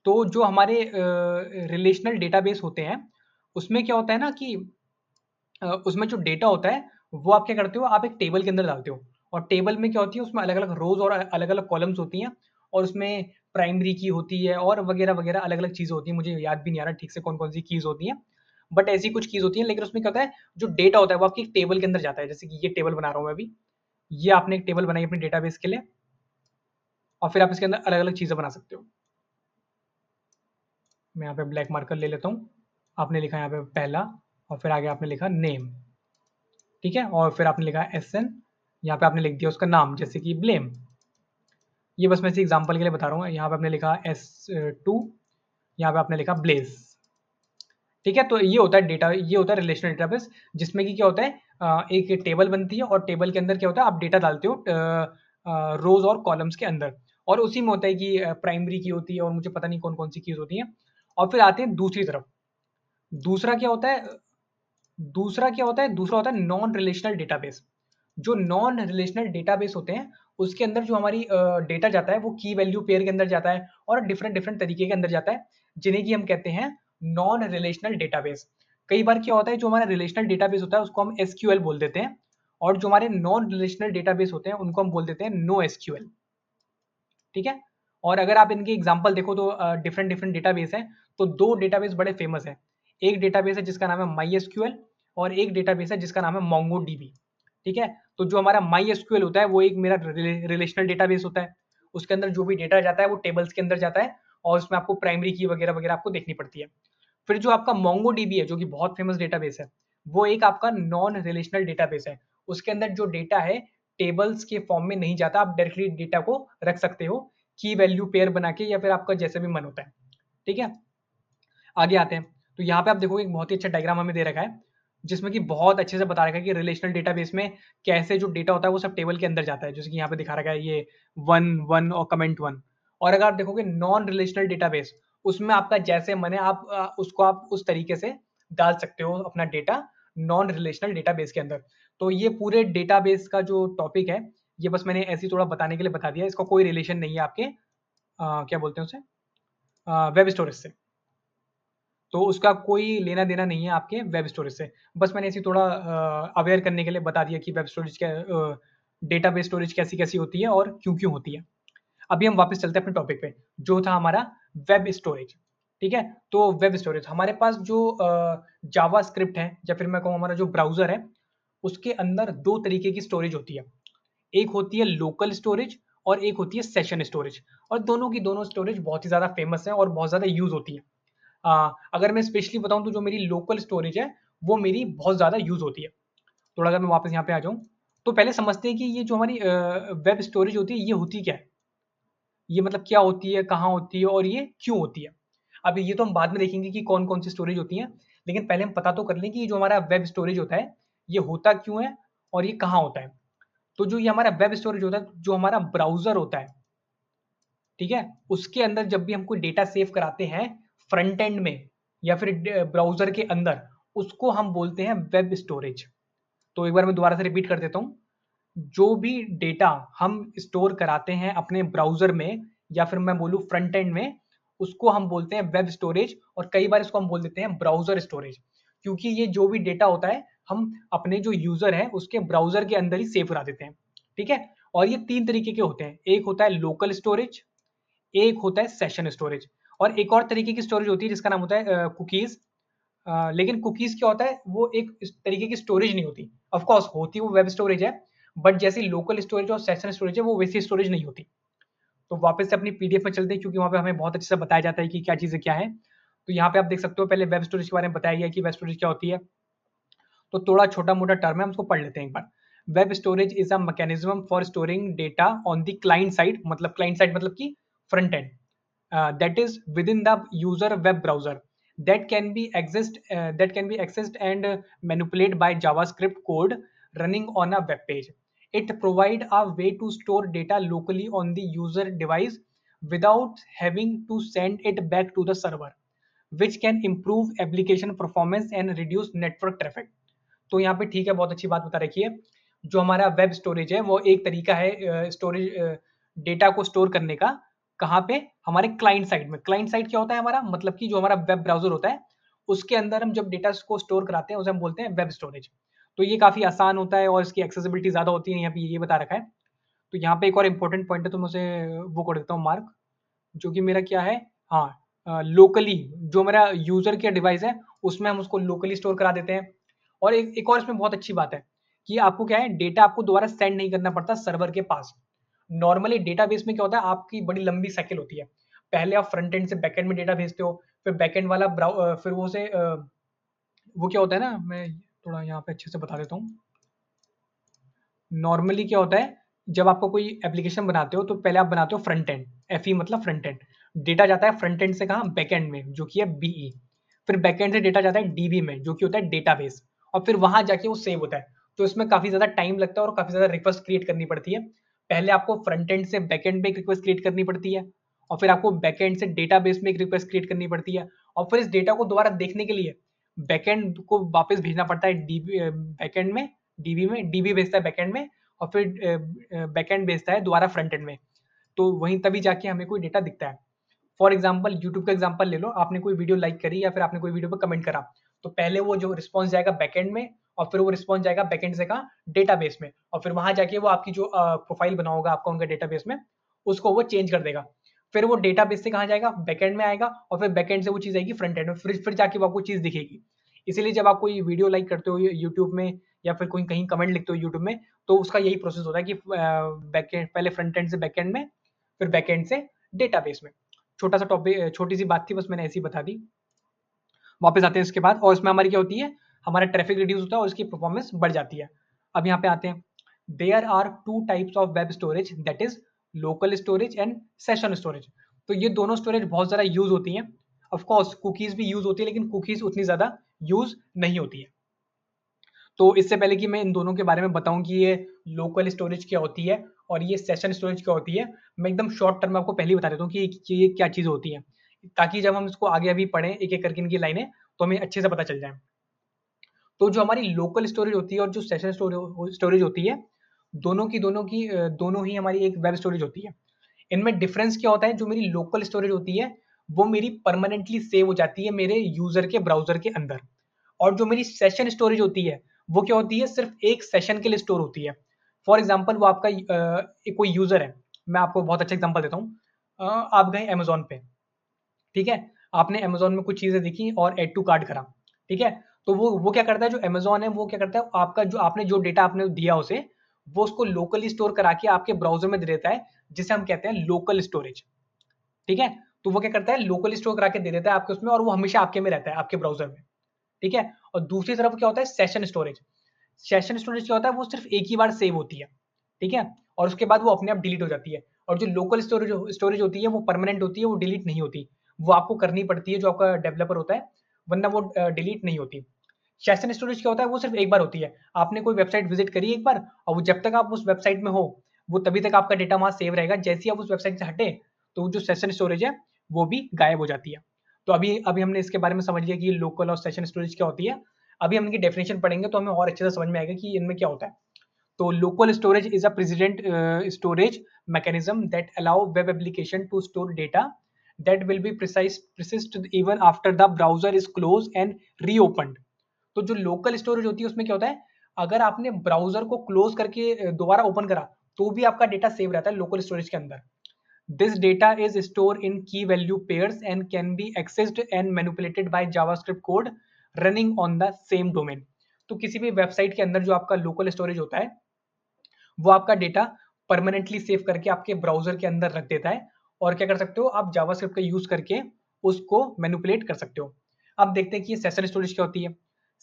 तो जो हमारे रिलेशनल डेटाबेस होते हैं, उसमें क्या होता है ना कि उसमें जो डेटा होता है, वो आप क्या करते हो, आप एक टेबल के अंदर डालते हो। और टेबल में क्या होती है, उसमें अलग अलग रोज और अलग अलग कॉलम्स होती हैं। और उसमें प्राइमरी की होती है और वगैरह वगैरह अलग अलग चीज़ें होती हैं। मुझे याद भी नहीं आ रहा ठीक से कौन कौन सी कीज़ होती हैं, बट ऐसी कुछ कीज़ होती हैं। लेकिन उसमें क्या होता है, जो डेटा होता है वो आपकी एक टेबल के अंदर जाता है। जैसे कि ये टेबल बना रहा हूँ मैं अभी, ये आपने एक टेबल बनाई अपने डेटाबेस के लिए और फिर आप इसके अंदर अलग अलग चीज़ें बना सकते हो। मैं यहाँ पे ब्लैक मार्कर ले लेता हूँ। आपने लिखा यहाँ पे पहला और फिर आगे आपने लिखा नेम। ठीक है, और फिर आपने लिखा एसएन, यहाँ पे आपने लिख दिया उसका नाम जैसे कि ब्लेम। ये बस मैं इसी एग्जांपल के लिए बता रहा हूँ। यहाँ पे आपने लिखा S2, यहाँ पे आपने लिखा ब्लेज। ठीक है, तो ये होता है डेटा, ये होता है रिलेशनल डेटाबेस, जिसमें कि क्या होता है, एक टेबल बनती है और टेबल के अंदर क्या होता है, आप डेटा डालते हो रोज और कॉलम्स के अंदर। और उसी में होता है कि प्राइमरी की होती है और मुझे पता नहीं कौन कौन सी कीज होती हैं। और फिर आते हैं दूसरी तरफ। दूसरा क्या होता है, दूसरा क्या होता है, दूसरा होता है नॉन रिलेशनल डेटाबेस। जो नॉन रिलेशनल डेटाबेस होते हैं उसके अंदर जो हमारी डेटा जाता है वो की वैल्यू पेयर के अंदर जाता है और डिफरेंट डिफरेंट तरीके के अंदर जाता है, जिन्हें कि हम कहते हैं नॉन रिलेशनल डेटाबेस। कई बार क्या होता है, जो हमारा रिलेशनल डेटाबेस होता है उसको हम एसक्यूएल बोल देते हैं, और जो हमारे नॉन रिलेशनल डेटाबेस होते हैं उनको हम बोल देते हैं नो एसक्यूएल। ठीक है। और अगर आप इनके एग्जांपल देखो तो डिफरेंट डिफरेंट डेटाबेस हैं, तो दो डेटाबेस बड़े फेमस हैं। एक डेटाबेस है जिसका नाम है माई एसक्यूएल, और एक डेटाबेस है जिसका नाम है मोंगो डीबी। ठीक है। तो जो हमारा माई एसक्यूएल होता है वो एक मेरा रिलेशनल डेटाबेस होता है। उसके अंदर जो भी डेटा जाता है वो टेबल्स के अंदर जाता है, और उसमें आपको प्राइमरी की वगैरह वगैरह आपको देखनी पड़ती है। फिर जो आपका मोंगो डीबी है, जो कि बहुत फेमस डेटाबेस है, वो एक आपका नॉन रिलेशनल डेटाबेस है। उसके अंदर जो डेटा है टेबल्स के फॉर्म में नहीं जाता, आप डायरेक्टली डेटा को रख सकते हो की वैल्यू पेयर बना के, या फिर आपका जैसे भी मन होता है। ठीक है। आगे आते हैं, तो यहाँ पे आप देखोगे एक बहुत ही अच्छा डायग्राम हमें दे रखा है, जिसमें कि बहुत अच्छे से बता रखा है कि रिलेशनल डेटाबेस में कैसे जो डेटा होता है वो सब टेबल के अंदर जाता है, जैसे कि यहाँ पे दिखा रखा है ये वन वन और कमेंट वन। और अगर आप देखोगे नॉन रिलेशनल डेटाबेस, उसमें आपका जैसे मन है आप उसको आप उस तरीके से डाल सकते हो अपना डेटा नॉन रिलेशनल डेटाबेस के अंदर। तो ये पूरे डेटाबेस का जो टॉपिक है, ये बस मैंने ऐसे ही थोड़ा बताने के लिए बता दिया, इसका कोई रिलेशन नहीं है आपके क्या बोलते हैं उसे, वेब स्टोरेज से। तो उसका कोई लेना देना नहीं है आपके वेब स्टोरेज से। बस मैंने इसे थोड़ा अवेयर करने के लिए बता दिया कि वेब स्टोरेज क्या, डेटाबेस स्टोरेज कैसी कैसी होती है और क्यों क्यों होती है। अभी हम वापस चलते हैं अपने टॉपिक पे, जो था हमारा वेब स्टोरेज। ठीक है। तो वेब स्टोरेज हमारे पास जो जावा स्क्रिप्ट है, या फिर मैं कहूँ हमारा जो ब्राउजर है, उसके अंदर दो तरीके की स्टोरेज होती है। एक होती है लोकल स्टोरेज और एक होती है सेशन स्टोरेज। और दोनों की दोनों स्टोरेज बहुत ही ज़्यादा फेमस है और बहुत ज़्यादा यूज होती है। अगर मैं स्पेशली बताऊं तो जो मेरी लोकल स्टोरेज है वो मेरी बहुत ज़्यादा यूज होती है। थोड़ा अगर मैं वापस यहाँ पे आ जाऊं, तो पहले समझते हैं कि ये जो हमारी वेब स्टोरेज होती है ये होती क्या है, ये मतलब क्या होती है, कहाँ होती है और ये क्यों होती है। अभी ये तो हम बाद में देखेंगे कि कौन कौन सी स्टोरेज होती है, लेकिन पहले हम पता तो कर लें कि जो हमारा वेब स्टोरेज होता है ये होता क्यों है और ये कहाँ होता है। तो जो ये हमारा वेब स्टोरेज होता है, जो हमारा ब्राउजर होता है, ठीक है, उसके अंदर जब भी हम कोई डेटा सेव कराते हैं फ्रंट एंड में या फिर ब्राउजर के अंदर, उसको हम बोलते हैं वेब स्टोरेज। तो एक बार मैं दोबारा से रिपीट कर देता हूँ, जो भी डेटा हम स्टोर कराते हैं अपने ब्राउजर में या फिर मैं बोलूँ फ्रंट एंड में, उसको हम बोलते हैं वेब स्टोरेज, और कई बार इसको हम बोल देते हैं ब्राउजर स्टोरेज, क्योंकि ये जो भी डेटा होता है हम अपने जो यूजर है उसके ब्राउजर के अंदर ही सेव करा देते हैं। ठीक है। और ये तीन तरीके के होते हैं, एक होता है लोकल स्टोरेज, एक होता है सेशन स्टोरेज, और एक और तरीके की स्टोरेज होती है जिसका नाम होता है कुकीज। लेकिन कुकीज क्या होता है, वो एक इस तरीके की स्टोरेज नहीं होती। ऑफ कोर्स होती वो वेब स्टोरेज है, बट जैसी लोकल स्टोरेज और सेशन स्टोरेज है वो वैसी स्टोरेज नहीं होती। तो वापस से अपनी पीडीएफ में चलते हैं, क्योंकि वहाँ पे हमें बहुत अच्छे से बताया जाता है कि क्या चीज़ें क्या है। तो यहाँ पे आप देख सकते हो पहले वेब स्टोरेज के बारे में बताया गया कि वेब स्टोरेज क्या होती है। तो थोड़ा छोटा मोटा टर्म है, हम उसको पढ़ लेते हैं एक बार। Web storage is a mechanism for storing data on the client side, मतलब क्लाइंट साइड मतलब कि front end, that is within the user web browser, that can be accessed and manipulated by JavaScript code running on a web page. It provide a way to store data locally on the user device without having to send it back to the server, which can improve application performance and reduce network traffic. तो यहाँ पे ठीक है, बहुत अच्छी बात बता रखी है। जो हमारा वेब स्टोरेज है वो एक तरीका है स्टोरेज डेटा को स्टोर करने का। कहाँ पे, हमारे क्लाइंट साइड में। क्लाइंट साइड क्या होता है हमारा, मतलब कि जो हमारा वेब ब्राउजर होता है उसके अंदर हम जब डेटा को स्टोर कराते हैं उसे हम बोलते हैं वेब स्टोरेज। तो ये काफ़ी आसान होता है और इसकी एक्सेसिबिलिटी ज़्यादा होती है, यहाँ पे ये बता रखा है। तो यहाँ पे एक और इंपॉर्टेंट पॉइंट है, तो मैं उसे वो कर देता हूँ मार्क, जो कि मेरा क्या है, हाँ, लोकली जो मेरा यूजर के डिवाइस है उसमें हम उसको लोकली स्टोर करा देते हैं। और एक और इसमें बहुत अच्छी बात है कि आपको क्या है, डेटा आपको दोबारा सेंड नहीं करना पड़ता सर्वर के पास। नॉर्मली डेटाबेस में क्या होता है, आपकी बड़ी लंबी साइकिल होती है। पहले आप फ्रंट एंड से बैक एंड में डेटा भेजते हो, फिर बैक एंड वाला फिर वो से वो क्या होता है ना, मैं थोड़ा यहाँ पे अच्छे से बता देता हूँ। नॉर्मली क्या होता है, जब आपको कोई एप्लीकेशन बनाते हो तो पहले आप बनाते हो फ्रंट एंड, एफ ई मतलब फ्रंट एंड। डेटा जाता है फ्रंट एंड से कहाँ, बैक एंड में, जो कि है बीई। फिर बैक एंड से डेटा जाता है डीबी में, जो कि होता है डेटाबेस, और फिर वहां जाके वो सेव होता है। तो इसमें काफी ज्यादा टाइम लगता है और काफी ज्यादा रिक्वेस्ट क्रिएट करनी पड़ती है। पहले आपको फ्रंट एंड से बैक एंड में एक रिक्वेस्ट क्रिएट करनी पड़ती है, और फिर आपको बैक एंड से डेटाबेस में एक रिक्वेस्ट क्रिएट करनी पड़ती है, और फिर इस डेटा को दोबारा देखने के लिए बैकएंड को वापस भेजना पड़ता है डीबी बैकएंड में, डीबी भेजता है बैकएंड में, और फिर बैकएंड भेजता है दोबारा फ्रंट एंड में। तो वहीं तभी जाके हमें कोई डेटा दिखता है। फॉर एग्जाम्पल यूट्यूब का एग्जाम्पल ले लो, आपने कोई वीडियो लाइक करी या फिर आपने कोई वीडियो पर कमेंट करा, तो पहले वो जो रिस्पॉन्स जाएगा बैकएंड में, और फिर वो रिस्पॉन्स जाएगा बैकएंड से कहाँ, डेटाबेस में, और फिर वहां जाके वो आपकी जो प्रोफाइल बना होगा आपका उनका डेटाबेस में, उसको वो चेंज कर देगा। फिर वो डेटाबेस से कहाँ जाएगा, बैकएंड में आएगा, और फिर बैकएंड से वो चीज आएगी फ्रंट एंड में, फिर जाके वो आपको चीज दिखेगी। इसीलिए जब आप कोई वीडियो लाइक करते हो यूट्यूब में, या फिर कोई कहीं कमेंट लिखते हो यूट्यूब में, तो उसका यही प्रोसेस होता है कि बैकएंड पहले फ्रंट एंड से बैकएंड में, फिर बैकएंड से डेटाबेस में। छोटा सा टॉपिक, छोटी सी बात थी, बस मैंने ऐसी बता दी। वापस आते हैं इसके बाद, और इसमें हमारी क्या होती है, हमारा ट्रैफिक रिड्यूस होता है और इसकी परफॉर्मेंस बढ़ जाती है। अब यहाँ पे आते हैं, there are two types of web storage, that is local storage and session storage. तो ये दोनों स्टोरेज बहुत ज़्यादा यूज होती हैं। ऑफ कोर्स कुकीज़ भी यूज होती है, लेकिन कुकीज़ उतनी ज़्यादा यूज नहीं होती है। तो इससे पहले कि मैं इन दोनों के बारे में बताऊं कि ये लोकल स्टोरेज क्या होती है और ये सेशन स्टोरेज क्या होती है, मैं एकदम शॉर्ट टर्म में आपको पहले ही बता देता हूँ कि ये क्या चीज़ होती है, ताकि जब हम इसको आगे अभी पढ़ें एक एक करके इनकी लाइनें, तो हमें अच्छे से पता चल जाए। तो जो हमारी लोकल स्टोरेज होती है और जो सेशन स्टोरेज होती है, दोनों ही हमारी एक वेब स्टोरेज होती है। इनमें डिफरेंस क्या होता है, जो मेरी लोकल स्टोरेज होती है वो मेरी परमानेंटली सेव हो जाती है मेरे यूजर के ब्राउजर के अंदर, और जो मेरी सेशन स्टोरेज होती है वो क्या होती है, सिर्फ एक सेशन के लिए स्टोर होती है। फॉर एग्जाम्पल वो आपका कोई यूजर है, मैं आपको बहुत अच्छा एग्जाम्पल देता हूँ। आप गए अमेजोन पे, ठीक है, आपने अमेजोन में कुछ चीजें देखी और एड टू कार्ट करा, ठीक है, तो वो क्या करता है, जो अमेजोन है वो क्या करता है, आपका जो आपने जो डेटा आपने दिया उसे, वो उसको लोकली स्टोर करा के आपके ब्राउजर में दे देता है, जिसे हम कहते हैं लोकल स्टोरेज। ठीक है, तो वो क्या करता है, लोकली स्टोर करा के दे देता है आपके उसमें, और वो हमेशा आपके में रहता है, आपके ब्राउजर में। ठीक है, और दूसरी तरफ क्या होता है, सेशन स्टोरेज। सेशन स्टोरेज क्या होता है, वो सिर्फ एक ही बार सेव होती है, ठीक है, और उसके बाद वो अपने आप डिलीट हो जाती है। और जो लोकल स्टोरेज स्टोरेज होती है वो परमानेंट होती है, वो डिलीट नहीं होती, वो आपको करनी पड़ती है जो आपका डेवलपर होता है, वरना वो डिलीट नहीं होती। सेशन स्टोरेज क्या होता है, वो सिर्फ एक बार होती है, आपने कोई वेबसाइट विजिट करी एक बार, और वो जब तक आप उस वेबसाइट में हो, वो तभी तक आपका डेटा वहां सेव रहेगा, जैसे ही आप उस वेबसाइट से हटे, तो जो सेशन स्टोरेज है वो भी गायब हो जाती है। तो अभी अभी हमने इसके बारे में समझ लिया कि लोकल और सेशन स्टोरेज क्या होती है। अभी हम इनकी डेफिनेशन पढ़ेंगे तो हमें और अच्छे से समझ में आएगा कि इनमें क्या होता है। तो local storage is a president storage mechanism that allow web application to store data that will be persist even after the browser is closed and reopened। तो जो लोकल स्टोरेज होती है उसमें क्या होता है, अगर आपने ब्राउजर को क्लोज करके दोबारा ओपन करा, तो भी आपका डेटा सेव रहता है लोकल स्टोरेज के अंदर। This data is store in key value pairs and can be accessed and manipulated by JavaScript code running on the same domain. तो किसी भी वेबसाइट के अंदर जो आपका लोकल स्टोरेज होता है, वो आपका डेटा परमानेंटली सेव करके आपके ब्राउजर के अंदर रख देता है, और क्या कर सकते हो, आप जावास्क्रिप्ट का यूज करके उसको मैनिपुलेट कर सकते हो। अब देखते हैं कि ये सेशन स्टोरेज क्या होती है।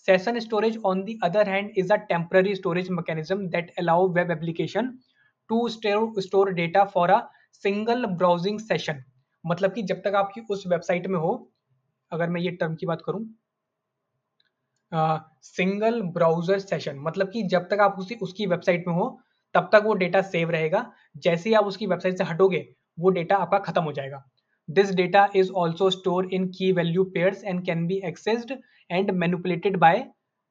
Session storage on the other hand is a temporary storage mechanism that allow web application to store data for a single browsing session. मतलब कि जब तक आपकी उस वेबसाइट में हो, अगर मैं ये टर्म की बात करूं, सिंगल ब्राउजर सेशन, मतलब कि जब तक आप उसी उसकी वेबसाइट में हो तब तक वो डेटा सेव रहेगा, जैसे ही आप उसकी वेबसाइट से हटोगे वो डेटा आपका खत्म हो जाएगा। This data is also store in key value pairs and can be accessed and manipulated by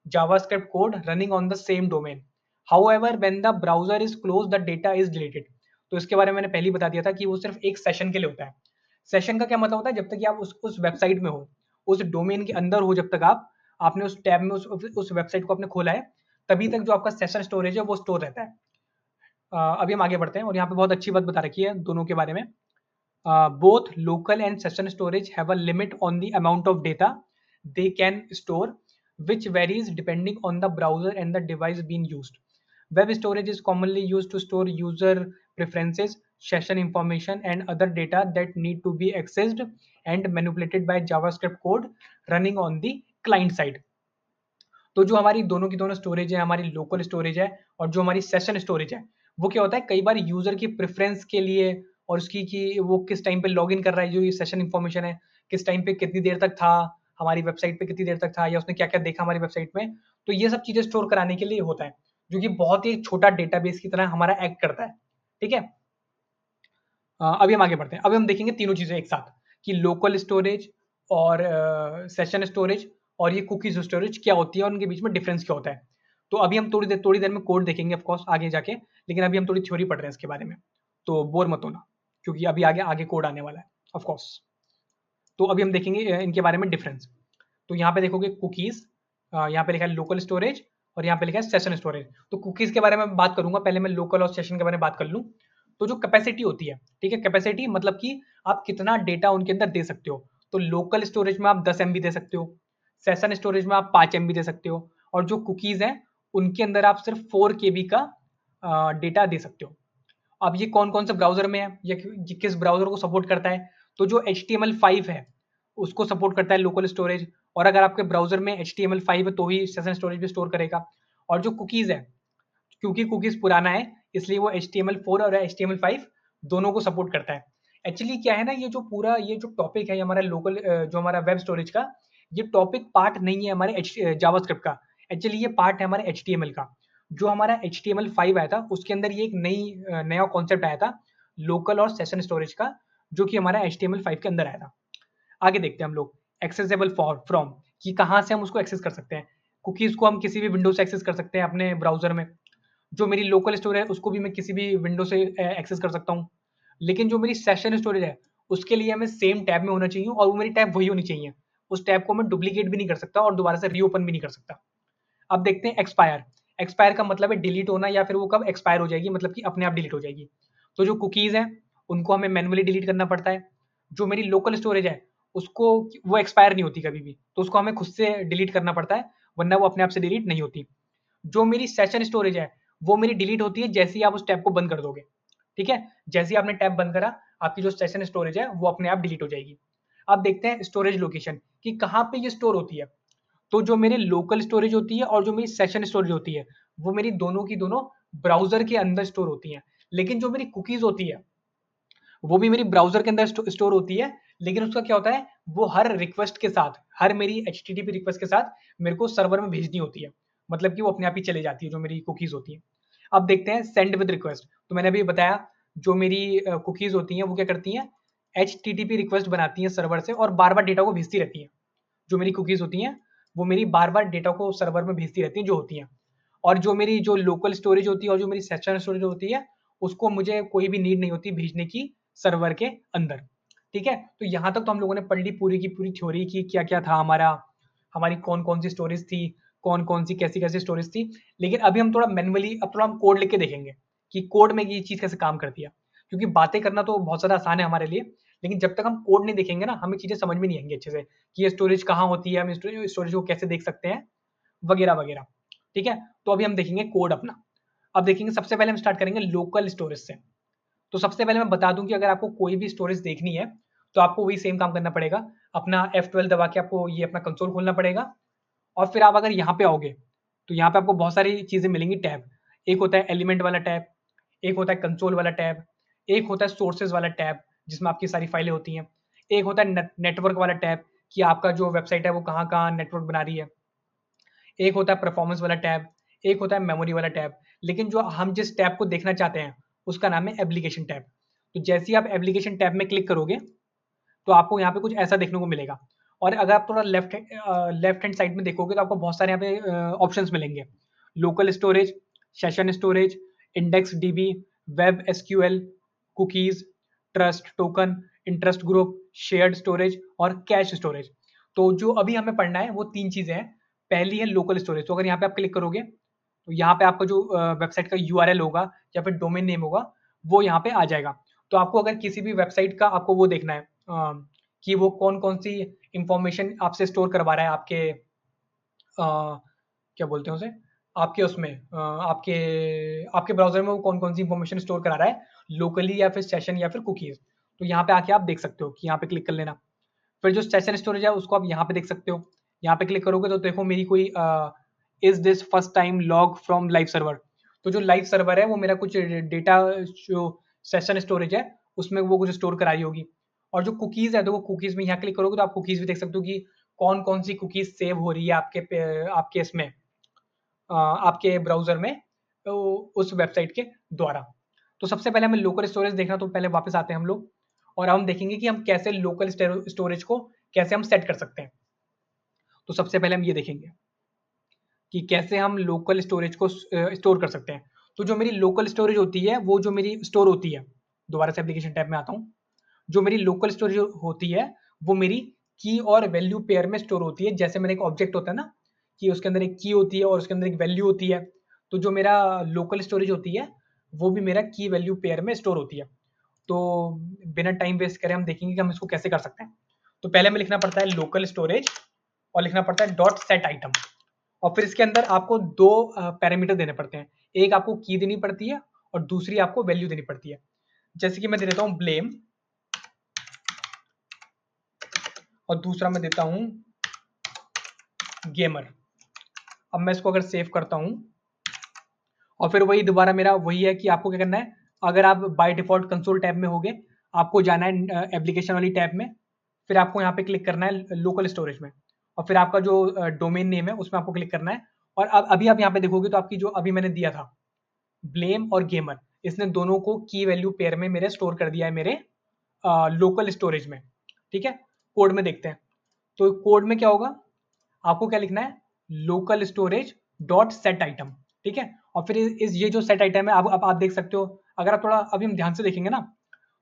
JavaScript code running on the same domain. However when the browser is close the data is deleted. तो इसके बारे में मैंने पहले ही बता दिया था कि वो सिर्फ एक सेशन के लिए होता है। सेशन का क्या मतलब होता है, जब तक कि आप उस वेबसाइट में हो, उस डोमेन के अंदर हो, जब तक आपने उस टैब में उस वेबसाइट को आपने खोला है, तभी तक जो आपका सेशन स्टोरेज है वो स्टोर रहता है। अभी हम आगे बढ़ते हैं, और यहाँ पे बहुत अच्छी बात बता रखी है दोनों के बारे में। Both local and session storage have a limit on the amount of data they can store, which varies depending on the browser and the device being used. Web storage is commonly used to store user preferences, session information, and other data that need to be accessed and manipulated by JavaScript code running on the client side. तो जो हमारी दोनों की दोनों storage है, हमारी local storage है और जो हमारी सेशन स्टोरेज है, वो क्या होता है, कई बार यूजर की प्रेफरेंस के लिए, और उसकी कि वो किस टाइम पे लॉग इन कर रहा है, जो ये सेशन इन्फॉर्मेशन है, किस टाइम पे कितनी देर तक था हमारी वेबसाइट पे, कितनी देर तक था, या उसने क्या क्या देखा हमारी वेबसाइट में, तो ये सब चीजें स्टोर कराने के लिए होता है, जो कि बहुत ही छोटा डेटाबेस की तरह हमारा एक्ट करता है। ठीक है, अभी हम आगे बढ़ते हैं। अभी हम देखेंगे तीनों चीजें एक साथ, कि लोकल स्टोरेज और सेशन स्टोरेज और ये कुकीज स्टोरेज क्या होती है और उनके बीच में डिफरेंस क्या होता है। तो अभी हम थोड़ी देर में कोड देखेंगे ऑफ कोर्स आगे जाके, लेकिन अभी हम थोड़ी थ्योरी पढ़ रहे हैं इसके बारे में, तो बोर मत होना, क्योंकि अभी आगे आगे कोड आने वाला है ऑफ कोर्स। तो अभी हम देखेंगे इनके बारे में डिफरेंस। तो यहाँ पे देखोगे कुकीज, यहाँ पे लिखा है लोकल स्टोरेज और यहाँ पे लिखा है सेशन स्टोरेज। तो कुकीज के बारे में बात करूंगा, पहले मैं लोकल और सेशन के बारे में बात कर लूँ। तो जो कैपेसिटी होती है, ठीक है, कैपेसिटी मतलब कि आप कितना डेटा उनके अंदर दे सकते हो। तो लोकल स्टोरेज में आप 10 MB दे सकते हो, सेशन स्टोरेज में आप 5 MB दे सकते हो, और जो कुकीज हैं उनके अंदर आप सिर्फ 4 KB का डेटा दे सकते हो। अब ये कौन कौन से ब्राउजर में है, ये किस ब्राउजर को सपोर्ट करता है। तो जो HTML5 है उसको सपोर्ट करता है लोकल स्टोरेज, और अगर आपके ब्राउजर में HTML5 है तो ही सेशन स्टोरेज भी स्टोर करेगा। और जो कुकीज है, क्योंकि कुकीज पुराना है इसलिए वो HTML4 और HTML5 दोनों को सपोर्ट करता है। एक्चुअली क्या है ना, ये जो पूरा ये जो टॉपिक है हमारा लोकल जो हमारा वेब स्टोरेज का, ये टॉपिक पार्ट नहीं है हमारे जावास्क्रिप्ट का। एक्चुअली ये पार्ट है हमारे HTML का। जो हमारा HTML5 आया था उसके अंदर ये एक नया कॉन्सेप्ट आया था लोकल और सेशन स्टोरेज का, जो कि हमारा HTML5 के अंदर आया था। आगे देखते हैं हम लोग एक्सेसिबल फॉर फ्रॉम, कि कहाँ से हम उसको एक्सेस कर सकते हैं। कुकीज को हम किसी भी विंडो से एक्सेस कर सकते हैं अपने ब्राउजर में। जो मेरी लोकल स्टोरेज है उसको भी मैं किसी भी विंडो से एक्सेस कर सकता हूँ। लेकिन जो मेरी सेशन स्टोरेज है उसके लिए हमें सेम टैब में होना चाहिए, और वो मेरी टैब वही होनी चाहिए। उस टैब को मैं डुप्लीकेट भी नहीं कर सकता और दोबारा से रीओपन भी नहीं कर सकता। अब देखते हैं एक्सपायर। एक्सपायर का मतलब है डिलीट होना, या फिर वो कब एक्सपायर हो जाएगी, मतलब कि अपने आप डिलीट हो जाएगी। तो जो कुकीज हैं उनको हमें मैनुअली डिलीट करना पड़ता है। जो मेरी लोकल स्टोरेज है उसको, वो एक्सपायर नहीं होती कभी भी, तो उसको हमें खुद से डिलीट करना पड़ता है, वरना वो अपने आप से डिलीट नहीं होती। जो मेरी सेशन स्टोरेज है वो मेरी डिलीट होती है जैसे ही आप उस टैब को बंद कर दोगे। ठीक है, जैसे ही आपने टैब बंद करा आपकी जो सेशन स्टोरेज है वो अपने आप डिलीट हो जाएगी। अब देखते हैं स्टोरेज लोकेशन, कि कहाँ पे ये स्टोर होती है। तो जो मेरे लोकल स्टोरेज होती है और जो मेरी सेशन स्टोरेज होती है वो मेरी दोनों की दोनों ब्राउजर के अंदर स्टोर होती हैं। लेकिन जो मेरी कुकीज होती है वो भी मेरी ब्राउजर के अंदर स्टोर होती है, लेकिन उसका क्या होता है, वो हर रिक्वेस्ट के साथ, हर मेरी HTTP रिक्वेस्ट के साथ मेरे को सर्वर में भेजनी होती है। मतलब कि वो अपने आप ही चले जाती है जो मेरी कुकीज होती है। अब देखते हैं सेंड विद रिक्वेस्ट। तो मैंने अभी बताया जो मेरी कुकीज होती हैं वो क्या करती हैं, HTTP रिक्वेस्ट बनाती हैं सर्वर से और बार बार डेटा को भेजती रहती हैं। जो मेरी कुकीज होती हैं वो मेरी बार बार डेटा को सर्वर में भेजती रहती हैं जो होती हैं। और जो मेरी जो लोकल स्टोरेज होती है और जो मेरी सेशन स्टोरेज होती है उसको मुझे कोई भी नीड नहीं होती भेजने की सर्वर के अंदर। ठीक है, तो यहाँ तक तो हम लोगों ने पढ़ ली पूरी की पूरी थ्योरी की क्या क्या था हमारा, हमारी कौन कौन सी स्टोरेज थी, कौन कौन सी कैसी कैसी स्टोरेज थी। लेकिन अभी हम थोड़ा मैनुअली, अब थोड़ा हम कोड लिख के देखेंगे कि कोड में ये चीज़ कैसे काम करती है। क्योंकि बातें करना तो बहुत ज़्यादा आसान है हमारे लिए, लेकिन जब तक हम कोड नहीं देखेंगे ना हमें चीज़ें समझ में नहीं आएंगी अच्छे से, कि ये स्टोरेज कहाँ होती है, हम स्टोरेज को कैसे देख सकते हैं, वगैरह वगैरह। ठीक है, तो अभी हम देखेंगे कोड अपना। अब देखेंगे, सबसे पहले हम स्टार्ट करेंगे लोकल स्टोरेज से। तो सबसे पहले मैं बता दूं कि अगर आपको कोई भी स्टोरेज देखनी है तो आपको वही सेम काम करना पड़ेगा। अपना F12 दबा के आपको ये अपना कंसोल खोलना पड़ेगा, और फिर आप अगर यहाँ पे आओगे तो यहाँ पे आपको बहुत सारी चीजें मिलेंगी टैब। एक होता है एलिमेंट वाला टैब, एक होता है कंसोल वाला टैब, एक होता है सोर्सेज वाला टैब जिसमें आपकी सारी फाइलें होती हैं, एक होता है नेटवर्क वाला टैब कि आपका जो वेबसाइट है वो कहाँ कहाँ नेटवर्क बना रही है, एक होता है परफॉर्मेंस वाला टैब, एक होता है मेमोरी वाला टैब। लेकिन जो हम जिस टैब को देखना चाहते हैं उसका नाम है एप्लीकेशन टैब। तो जैसे ही आप एप्लीकेशन टैब में क्लिक करोगे तो आपको यहाँ पे कुछ ऐसा देखने को मिलेगा। और अगर आप थोड़ा लेफ्ट हैंड साइड में देखोगे तो आपको बहुत सारे यहाँ पे ऑप्शंस मिलेंगे। Local storage, session storage, index dB, web SQL, cookies, trust token, interest group, shared storage और कैश स्टोरेज। तो जो अभी हमें पढ़ना है वो तीन चीजें हैं। पहली है लोकल स्टोरेज। तो अगर यहाँ पे आप क्लिक करोगे तो यहाँ पे आपका जो वेबसाइट का URL होगा या फिर डोमेन नेम होगा वो यहाँ पे आ जाएगा। तो आपको अगर किसी भी वेबसाइट का आपको वो देखना है कि वो कौन कौन सी इंफॉर्मेशन आपसे स्टोर करवा रहा है आपके क्या बोलते हैं उसे, आपके उसमें आपके आपके ब्राउजर में वो कौन कौन सी इंफॉर्मेशन स्टोर करा रहा है, लोकली या फिर सेशन या फिर कुकीज। तो यहाँ पे आके आप देख सकते हो कि यहाँ पे क्लिक कर लेना। फिर जो सेशन स्टोरेज है उसको आप यहाँ पे देख सकते हो। यहाँ पे क्लिक करोगे तो देखो मेरी कोई is this first time log from live server. तो जो लाइव सर्वर है वो मेरा कुछ डेटा, जो सेशन स्टोरेज है उसमें वो कुछ स्टोर कराई होगी। और जो कुकीज है तो वो कुकीज में यहाँ क्लिक करोगे तो आप कुकीज भी देख सकते हो कि कौन कौन सी कुकीज सेव हो रही है आपके इसमें आपके ब्राउजर में, तो उस वेबसाइट के द्वारा। तो सबसे पहले हमें लोकल स्टोरेज देखना, तो पहले वापस आते हैं हम लोग और हम देखेंगे कि हम कैसे लोकल स्टोरेज को कैसे हम सेट कर सकते हैं। तो सबसे पहले हम ये देखेंगे कि कैसे हम लोकल स्टोरेज को स्टोर कर सकते हैं। तो जो मेरी लोकल स्टोरेज होती है, वो जो मेरी स्टोर होती है, दोबारा से एप्लीकेशन टैब में आता हूँ। जो मेरी लोकल स्टोरेज होती है, वो मेरी की और वैल्यू पेयर में स्टोर होती है। जैसे मेरा एक ऑब्जेक्ट होता है ना, कि उसके अंदर एक की होती है और उसके अंदर एक वैल्यू होती है। तो जो मेरा लोकल स्टोरेज होती है, वो भी मेरा की वैल्यू पेयर में स्टोर होती है। तो बिना टाइम वेस्ट करे हम देखेंगे कि हम इसको कैसे कर सकते हैं। तो पहले हमें लिखना पड़ता है लोकल स्टोरेज और लिखना पड़ता है डॉट सेट आइटम, और फिर इसके अंदर आपको दो पैरामीटर देने पड़ते हैं। एक आपको की देनी पड़ती है और दूसरी आपको वैल्यू देनी पड़ती है। जैसे कि मैं दे देता हूं ब्लेम और दूसरा मैं देता हूं गेमर। अब मैं इसको अगर सेव करता हूं और फिर वही दोबारा मेरा वही है कि आपको क्या करना है। अगर आप बाय डिफॉल्ट कंसोल टैब में होगे, आपको जाना है एप्लीकेशन वाली टैब में, फिर आपको यहाँ पे क्लिक करना है लोकल स्टोरेज में, और फिर आपका जो डोमेन नेम है उसमें आपको क्लिक करना है। और अब अभी आप यहाँ पे देखोगे तो आपकी जो अभी मैंने दिया था ब्लेम और गेमर, इसने दोनों को की वैल्यू पेयर में मेरे स्टोर कर दिया है मेरे लोकल स्टोरेज में। ठीक है, कोड में देखते हैं। तो कोड में क्या होगा, आपको क्या लिखना है, local storage dot set item. ठीक है, और फिर इस ये जो सेट आइटम है, अब आप देख सकते हो, अगर आप थोड़ा अभी हम ध्यान से देखेंगे ना,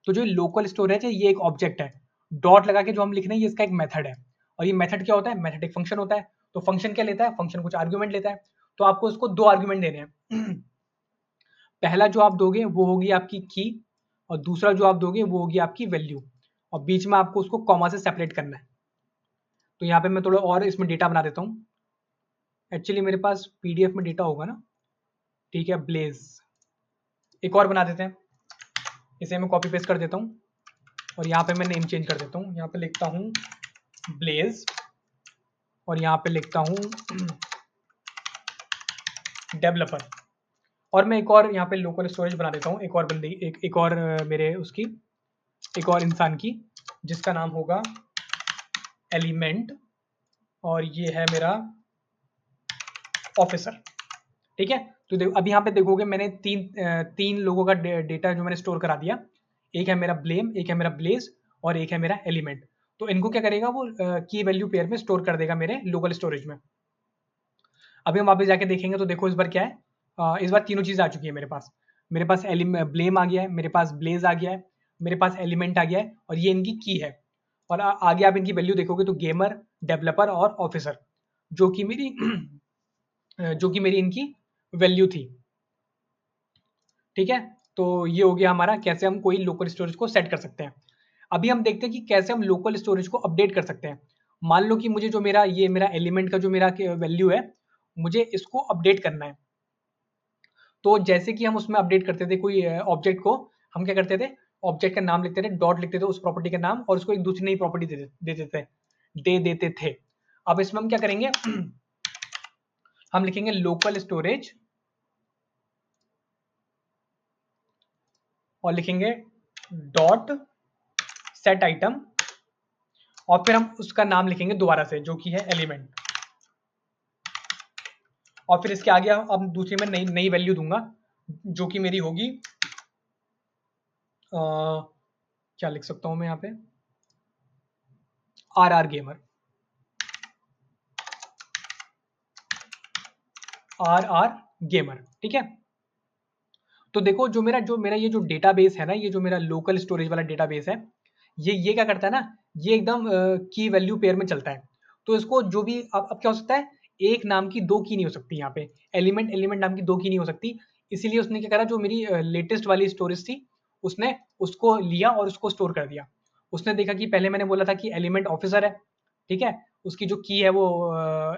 तो जो लोकल स्टोरेज है ये एक ऑब्जेक्ट है। डॉट लगा के जो हम लिख रहे हैं ये इसका एक मेथड है। और ये मेथड क्या होता है, मेथड एक फंक्शन होता है। तो फंक्शन क्या लेता है, फंक्शन कुछ आर्ग्यूमेंट लेता है। तो आपको उसको दो आर्ग्यूमेंट देने हैं। पहला जो आप दोगे वो होगी आपकी की, और दूसरा जो आप दोगे वो होगी आपकी वैल्यू, और बीच में आपको उसको कॉमा से सेपरेट करना है। तो यहाँ पे मैं थोड़ा और इसमें डेटा बना देता हूँ। एक्चुअली मेरे पास पीडीएफ में डेटा होगा ना। ठीक है, ब्लेज एक और बना देते हैं। इसे मैं कॉपी पेस्ट कर देता हूँ और यहाँ पे मैं नेम चेंज कर देता हूँ। यहाँ पे लिखता हूँ ब्लेज और यहाँ पे लिखता हूँ डेवलपर। और मैं एक और यहाँ पे लोकल स्टोरेज बना देता हूँ, एक और बंदे एक और मेरे उसकी एक और इंसान की, जिसका नाम होगा एलिमेंट, और ये है मेरा ऑफिसर। ठीक है, तो देखो अभी यहाँ पे देखोगे मैंने तीन लोगों का डेटा जो मैंने स्टोर करा दिया। एक है मेरा ब्लेम, एक है मेरा ब्लेज और एक है मेरा एलिमेंट। तो इनको क्या करेगा, वो की वैल्यू पेयर में स्टोर कर देगा मेरे लोकल स्टोरेज में। अभी हम वापस जाके देखेंगे तो देखो इस बार क्या है, इस बार तीनों चीज़ आ चुकी है मेरे पास। मेरे पास ब्लेम आ गया है, मेरे पास ब्लेज आ गया है, मेरे पास एलिमेंट आ गया है, और ये इनकी की है। और आगे आप इनकी वैल्यू देखोगे तो गेमर, डेवलपर और ऑफिसर, जो कि मेरी जो कि मेरी इनकी वैल्यू थी। ठीक है, तो ये हो गया हमारा कैसे हम कोई लोकल स्टोरेज को सेट कर सकते हैं। अभी हम देखते हैं कि कैसे हम लोकल स्टोरेज को अपडेट कर सकते हैं। मान लो कि मुझे जो मेरा एलिमेंट का जो मेरा वैल्यू है, मुझे इसको अपडेट करना है। तो जैसे कि हम उसमें अपडेट करते थे कोई ऑब्जेक्ट को, हम क्या करते थे, ऑब्जेक्ट का नाम लिखते थे, डॉट लिखते थे उस प्रॉपर्टी का नाम, और उसको एक दूसरी नई प्रॉपर्टी दे देते थे। अब इसमें हम क्या करेंगे, हम लिखेंगे लोकल स्टोरेज और लिखेंगे डॉट सेट आइटम, और फिर हम उसका नाम लिखेंगे दोबारा से जो कि है एलिमेंट, और फिर इसके आगे अब दूसरी में नई नई वैल्यू दूंगा जो कि मेरी होगी क्या लिख सकता हूं मैं यहाँ पे, R R gamer, R R gamer. ठीक है, तो देखो जो मेरा ये जो डेटाबेस है ना, ये जो मेरा लोकल स्टोरेज वाला डेटाबेस है, ये क्या करता है ना, ये एकदम की वैल्यू पेयर में चलता है। तो इसको जो भी अब क्या हो सकता है, एक नाम की दो की नहीं हो सकती, यहाँ पे एलिमेंट एलिमेंट नाम की दो की नहीं हो सकती। इसीलिए उसने क्या करा, जो मेरी लेटेस्ट वाली स्टोरेज थी, उसने उसको लिया और उसको स्टोर कर दिया। उसने देखा कि पहले मैंने बोला था कि एलिमेंट ऑफिसर है। ठीक है, उसकी जो की है वो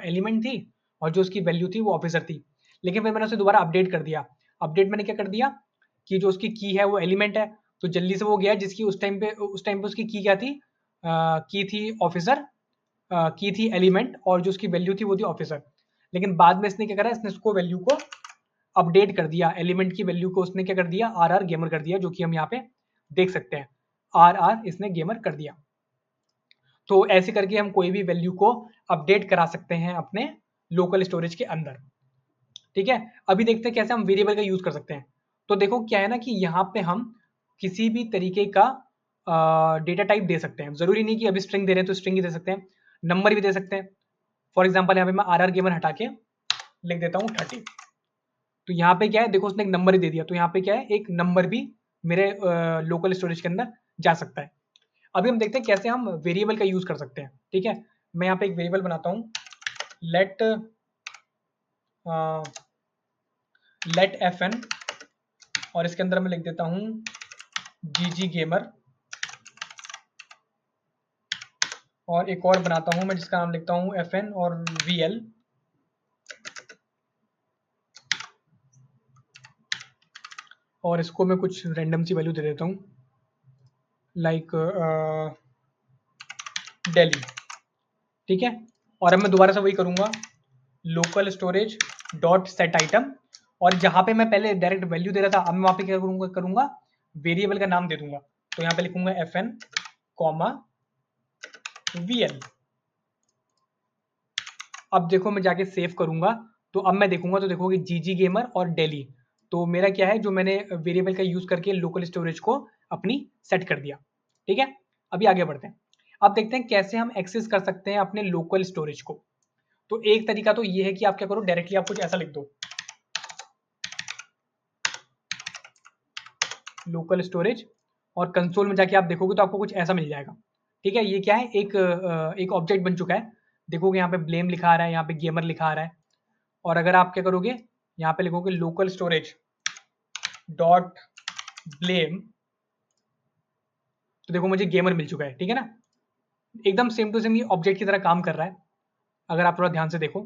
एलिमेंट थी, और जो उसकी वैल्यू थी वो ऑफिसर थी। लेकिन फिर मैंने उसे दोबारा अपडेट कर दिया। अपडेट मैंने क्या कर दिया कि जो उसकी की है वो एलिमेंट है, तो जल्दी से वो गया जिसकी उस टाइम पे उसकी की क्या थी, की थी ऑफिसर, की थी एलिमेंट, और जो उसकी वैल्यू थी वो थी ऑफिसर। लेकिन बाद में इसने क्या करा, इसने उसको वैल्यू को अपडेट कर दिया, एलिमेंट की वैल्यू को उसने क्या कर दिया, आर आर गेमर कर दिया, जो कि हम यहाँ पे देख सकते हैं, आर आर इसने गेमर कर दिया। तो ऐसे करके हम कोई भी वैल्यू को अपडेट करा सकते हैं अपने लोकल स्टोरेज के अंदर। ठीक है, अभी देखते हैं कैसे हम वेरिएबल का यूज कर सकते हैं। तो देखो क्या है ना कि यहाँ पे हम किसी भी तरीके का डेटा टाइप दे सकते हैं। जरूरी नहीं कि अभी स्ट्रिंग दे रहे हैं तो स्ट्रिंग ही दे सकते हैं, नंबर भी दे सकते हैं। फॉर एग्जाम्पल यहाँ पे मैं RR गेमर हटा के लिख देता हूँ 30। तो यहाँ पे क्या है, देखो उसने एक नंबर ही दे दिया, तो यहाँ पे क्या है, एक नंबर भी मेरे लोकल स्टोरेज के अंदर जा सकता है। अभी हम देखते हैं कैसे हम वेरिएबल का यूज कर सकते हैं। ठीक है, मैं यहाँ पे एक वेरिएबल बनाता हूँ, लेट fn, और इसके अंदर मैं लिख देता हूँ GG गेमर, और एक और बनाता हूँ मैं जिसका नाम लिखता हूँ fn और VL, और इसको मैं कुछ रैंडम सी वैल्यू दे देता हूँ, लाइक दिल्ली। ठीक है, और अब मैं दोबारा से वही करूँगा, local storage dot set item, और जहाँ पे मैं पहले डायरेक्ट वैल्यू दे रहा था, अब मैं वहाँ पे क्या करूँगा वेरिएबल का नाम दे दूंगा। तो यहाँ पे लिखूंगा fn कॉमा VL। अब देखो मैं जाके सेव करूंगा, तो अब मैं देखूंगा तो देखोगे GG गेमर और दिल्ली। तो मेरा क्या है, जो मैंने वेरिएबल का यूज करके लोकल स्टोरेज को अपनी सेट कर दिया। ठीक है, अभी आगे बढ़ते हैं। अब देखते हैं कैसे हम एक्सेस कर सकते हैं अपने लोकल स्टोरेज को। तो एक तरीका तो ये है कि आप क्या करो, डायरेक्टली आप कुछ ऐसा लिख दो, लोकल स्टोरेज, और कंसोल में जाके आप देखोगे तो आपको कुछ ऐसा मिल जाएगा। ठीक है, ये क्या है, एक ऑब्जेक्ट बन चुका है। देखोगे यहाँ पे ब्लेम लिखा आ रहा है, यहाँ पे गेमर लिखा आ रहा है, और अगर आप क्या करोगे, यहाँ पे लिखोगे लोकल स्टोरेज डॉट ब्लेम, तो देखो मुझे गेमर मिल चुका है। ठीक है ना, एकदम सेम टू सेम ये ऑब्जेक्ट की तरह काम कर रहा है, अगर आप थोड़ा ध्यान से देखो।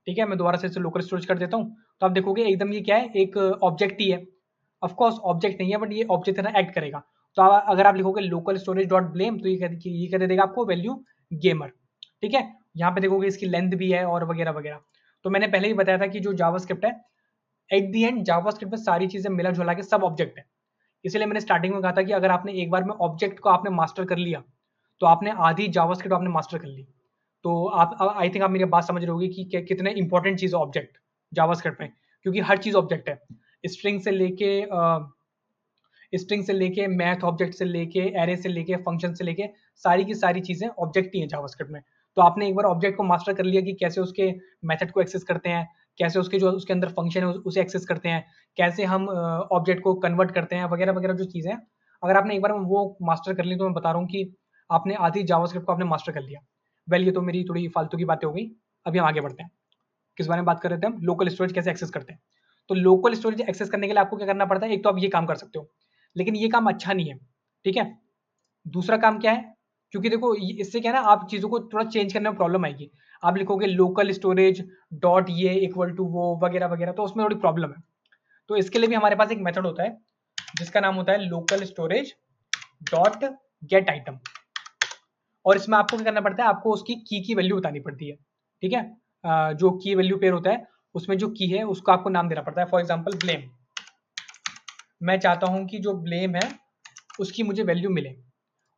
ठीक है, मैं दोबारा से इसे लोकल स्टोरेज कर देता हूँ, तो आप देखोगे एकदम ये क्या है, एक ऑब्जेक्ट ही है। ऑफ कोर्स ऑब्जेक्ट नहीं है, बट ये ऑब्जेक्ट तरह एक्ट करेगा। तो अगर आप लिखोगे लोकल स्टोरेज डॉट ब्लेम, तो ये कर देगा आपको वैल्यू गेमर। ठीक है, यहाँ पे देखोगे इसकी लेंथ भी है और वगैरह वगैरह। तो मैंने पहले ही बताया था कि जो जावास्क्रिप्ट है, एट दी एंड जावास्क्रिप्ट में सारी चीजें मिला जुला के सब ऑब्जेक्ट है। इसलिए मैंने स्टार्टिंग में कहा था कि अगर आपने एक बार में ऑब्जेक्ट को आपने मास्टर कर लिया, तो आपने आधी जावास्क्रिप्ट आपने मास्टर कर ली। तो आप आई थिंक आप मेरी बात समझ रहे होगे कि कितने इंपॉर्टेंट चीज है ऑब्जेक्ट जावास्क्रिप्ट में, क्योंकि हर चीज ऑब्जेक्ट है। स्ट्रिंग से लेके मैथ ऑब्जेक्ट से लेके एरे से लेके फंक्शन से लेके सारी की सारी चीजें ऑब्जेक्ट ही हैं जावास्क्रिप्ट में। तो आपने एक बार ऑब्जेक्ट को मास्टर कर लिया कि कैसे उसके मेथड को एक्सेस करते हैं, कैसे उसके जो उसके अंदर फंक्शन है उसे एक्सेस करते हैं, कैसे हम ऑब्जेक्ट को कन्वर्ट करते हैं, वगैरह वगैरह जो चीज़ें हैं, अगर आपने एक बार वो मास्टर कर ली, तो मैं बता रहा हूँ कि आपने आधी जावास्क्रिप्ट को आपने मास्टर कर लिया। वेल, ये तो मेरी थोड़ी फालतू की बातें हो गई। अभी हम आगे बढ़ते हैं। किस बारे में बात कर रहे थे हम, लोकल स्टोरेज कैसे एक्सेस करते हैं। तो लोकल स्टोरेज एक्सेस करने के लिए आपको क्या करना पड़ता है, एक तो आप ये काम कर सकते हो, लेकिन ये काम अच्छा नहीं है। ठीक है, दूसरा काम क्या है, क्योंकि देखो इससे क्या है ना, आप चीज़ों को थोड़ा चेंज करने में प्रॉब्लम आएगी। आप लिखोगे लोकल स्टोरेज डॉट ये इक्वल टू वो वगैरह वगैरह, तो उसमें थोड़ी प्रॉब्लम है। तो इसके लिए भी हमारे पास एक मेथड होता है जिसका नाम होता है local storage dot gate item, और इसमें आपको क्या करना पड़ता है, आपको उसकी की वैल्यू बतानी पड़ती है। ठीक है, जो की वैल्यू पेयर होता है उसमें जो की है उसको आपको नाम देना पड़ता है। फॉर एग्जाम्पल ब्लेम, मैं चाहता हूं कि जो ब्लेम है उसकी मुझे वैल्यू मिले।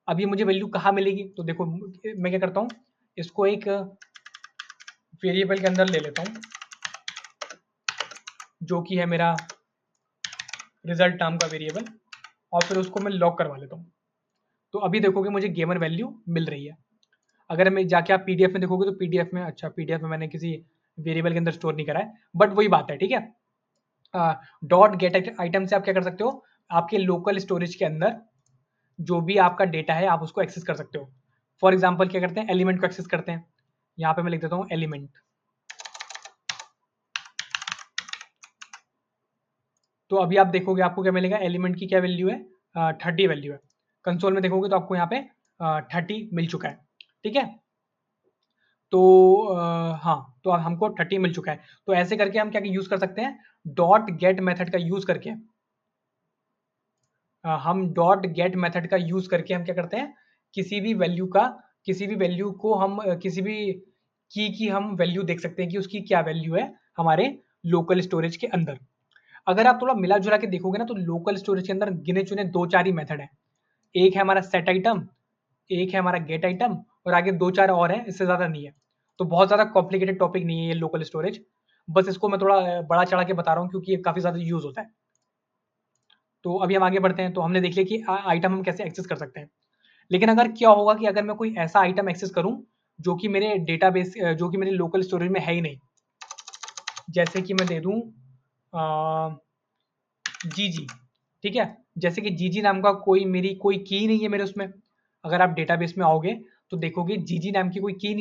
अब ये मुझे वैल्यू कहाँ मिलेगी, तो देखो मैं क्या करता हूँ, इसको एक वेरिएबल के अंदर ले लेता हूँ जो कि है मेरा रिजल्ट नाम का वेरिएबल, और फिर उसको मैं लॉक करवा लेता हूँ। तो अभी देखोगे मुझे गेमर वैल्यू मिल रही है। अगर मैं जाके आप पीडीएफ में देखोगे तो पीडीएफ में, अच्छा पीडीएफ में मैंने किसी वेरिएबल के अंदर स्टोर नहीं करा है, बट वही बात है। ठीक है, डॉट गेट आइटम से आप क्या कर सकते हो, आपके लोकल स्टोरेज के अंदर जो भी आपका डेटा है आप उसको एक्सेस कर सकते हो। फॉर एग्जाम्पल क्या करते हैं, एलिमेंट को एक्सेस करते हैं। यहाँ पे मैं लिख देता हूँ एलिमेंट, तो अभी आप देखोगे आपको क्या मिलेगा, एलिमेंट की क्या वैल्यू है, 30 वैल्यू है। कंसोल में देखोगे तो आपको यहाँ पे 30 मिल चुका है। ठीक है, तो हाँ, तो अब हमको 30 मिल चुका है। तो ऐसे करके हम क्या यूज कर सकते हैं, डॉट गेट मेथड का यूज करके हम डॉट गेट मेथड का यूज करके हम क्या करते हैं, किसी भी वैल्यू को हम किसी भी की हम वैल्यू देख सकते हैं कि उसकी क्या वैल्यू है हमारे लोकल स्टोरेज के अंदर। अगर आप थोड़ा मिला जुला के देखोगे ना, तो लोकल स्टोरेज के अंदर गिने चुने दो चार ही मेथड है। एक है हमारा सेट आइटम, एक है हमारा गेट आइटम, और आगे दो चार और हैं, इससे ज्यादा नहीं है। तो बहुत ज्यादा कॉम्प्लिकेटेड टॉपिक नहीं है ये लोकल स्टोरेज, बस इसको मैं थोड़ा बड़ा चढ़ा के बता रहा हूँ क्योंकि ये काफी ज्यादा यूज होता है। तो अभी हम आगे बढ़ते हैं। तो हमने देख लिया कि आइटम हम कैसे एक्सेस कर सकते हैं। लेकिन अगर क्या होगा कि अगर मैं कोई ऐसा आइटम एक्सेस करूं जो कि मेरे डेटाबेस जो कि मेरे लोकल स्टोरेज में है ही नहीं। जैसे कि मैं दे दूं जीजी, ठीक है। जैसे कि जीजी नाम का मेरी कोई की नहीं है मेरे उसमें। अगर आप डेटाबेस में आओगे तो देखोगे जीजी नाम की कोई की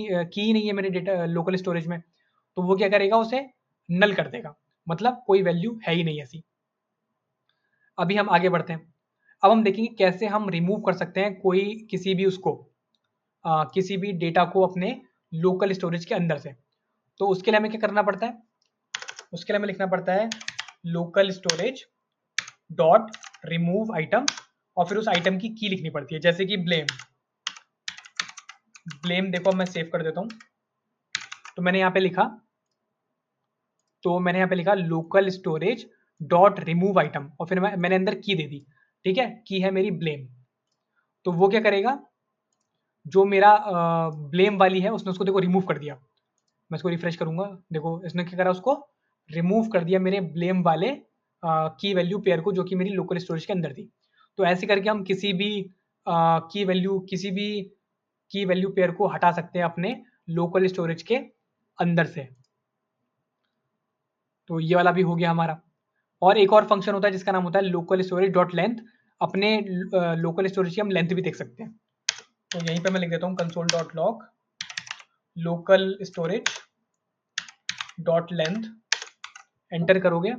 नहीं है मेरे डेटा लोकल स्टोरेज में। तो वो क्या करेगा, उसे नल कर देगा, मतलब कोई वैल्यू है ही नहीं ऐसी। अभी हम आगे बढ़ते हैं। अब हम देखेंगे कैसे हम रिमूव कर सकते हैं कोई किसी भी उसको किसी भी डेटा को अपने लोकल स्टोरेज के अंदर से। तो उसके लिए हमें क्या करना पड़ता है, उसके लिए हमें लिखना पड़ता है local storage dot remove item, और फिर उस आइटम की लिखनी पड़ती है, जैसे कि ब्लेम। देखो मैं सेव कर देता हूं। तो मैंने यहां पे लिखा local storage dot remove item, और फिर मैंने अंदर की दे दी, ठीक है। की है मेरी ब्लेम। तो वो क्या करेगा, जो मेरा ब्लेम वाली है उसने उसको देखो रिमूव कर दिया। मैं इसको रिफ्रेश करूंगा, देखो इसने क्या करा, उसको रिमूव कर दिया मेरे ब्लेम वाले की वैल्यू पेयर को, जो कि मेरी लोकल स्टोरेज के अंदर थी। तो ऐसे करके हम किसी भी की वैल्यू पेयर को हटा सकते हैं अपने लोकल स्टोरेज के अंदर से। तो ये वाला भी हो गया हमारा। और एक और फंक्शन होता है जिसका नाम होता है लोकल स्टोरेज डॉट लेंथ। अपने लोकल स्टोरेज की हम लेंथ भी देख सकते हैं। तो यहीं पे मैं लिख देता हूँ console dot log local storage dot length. Enter करोगे,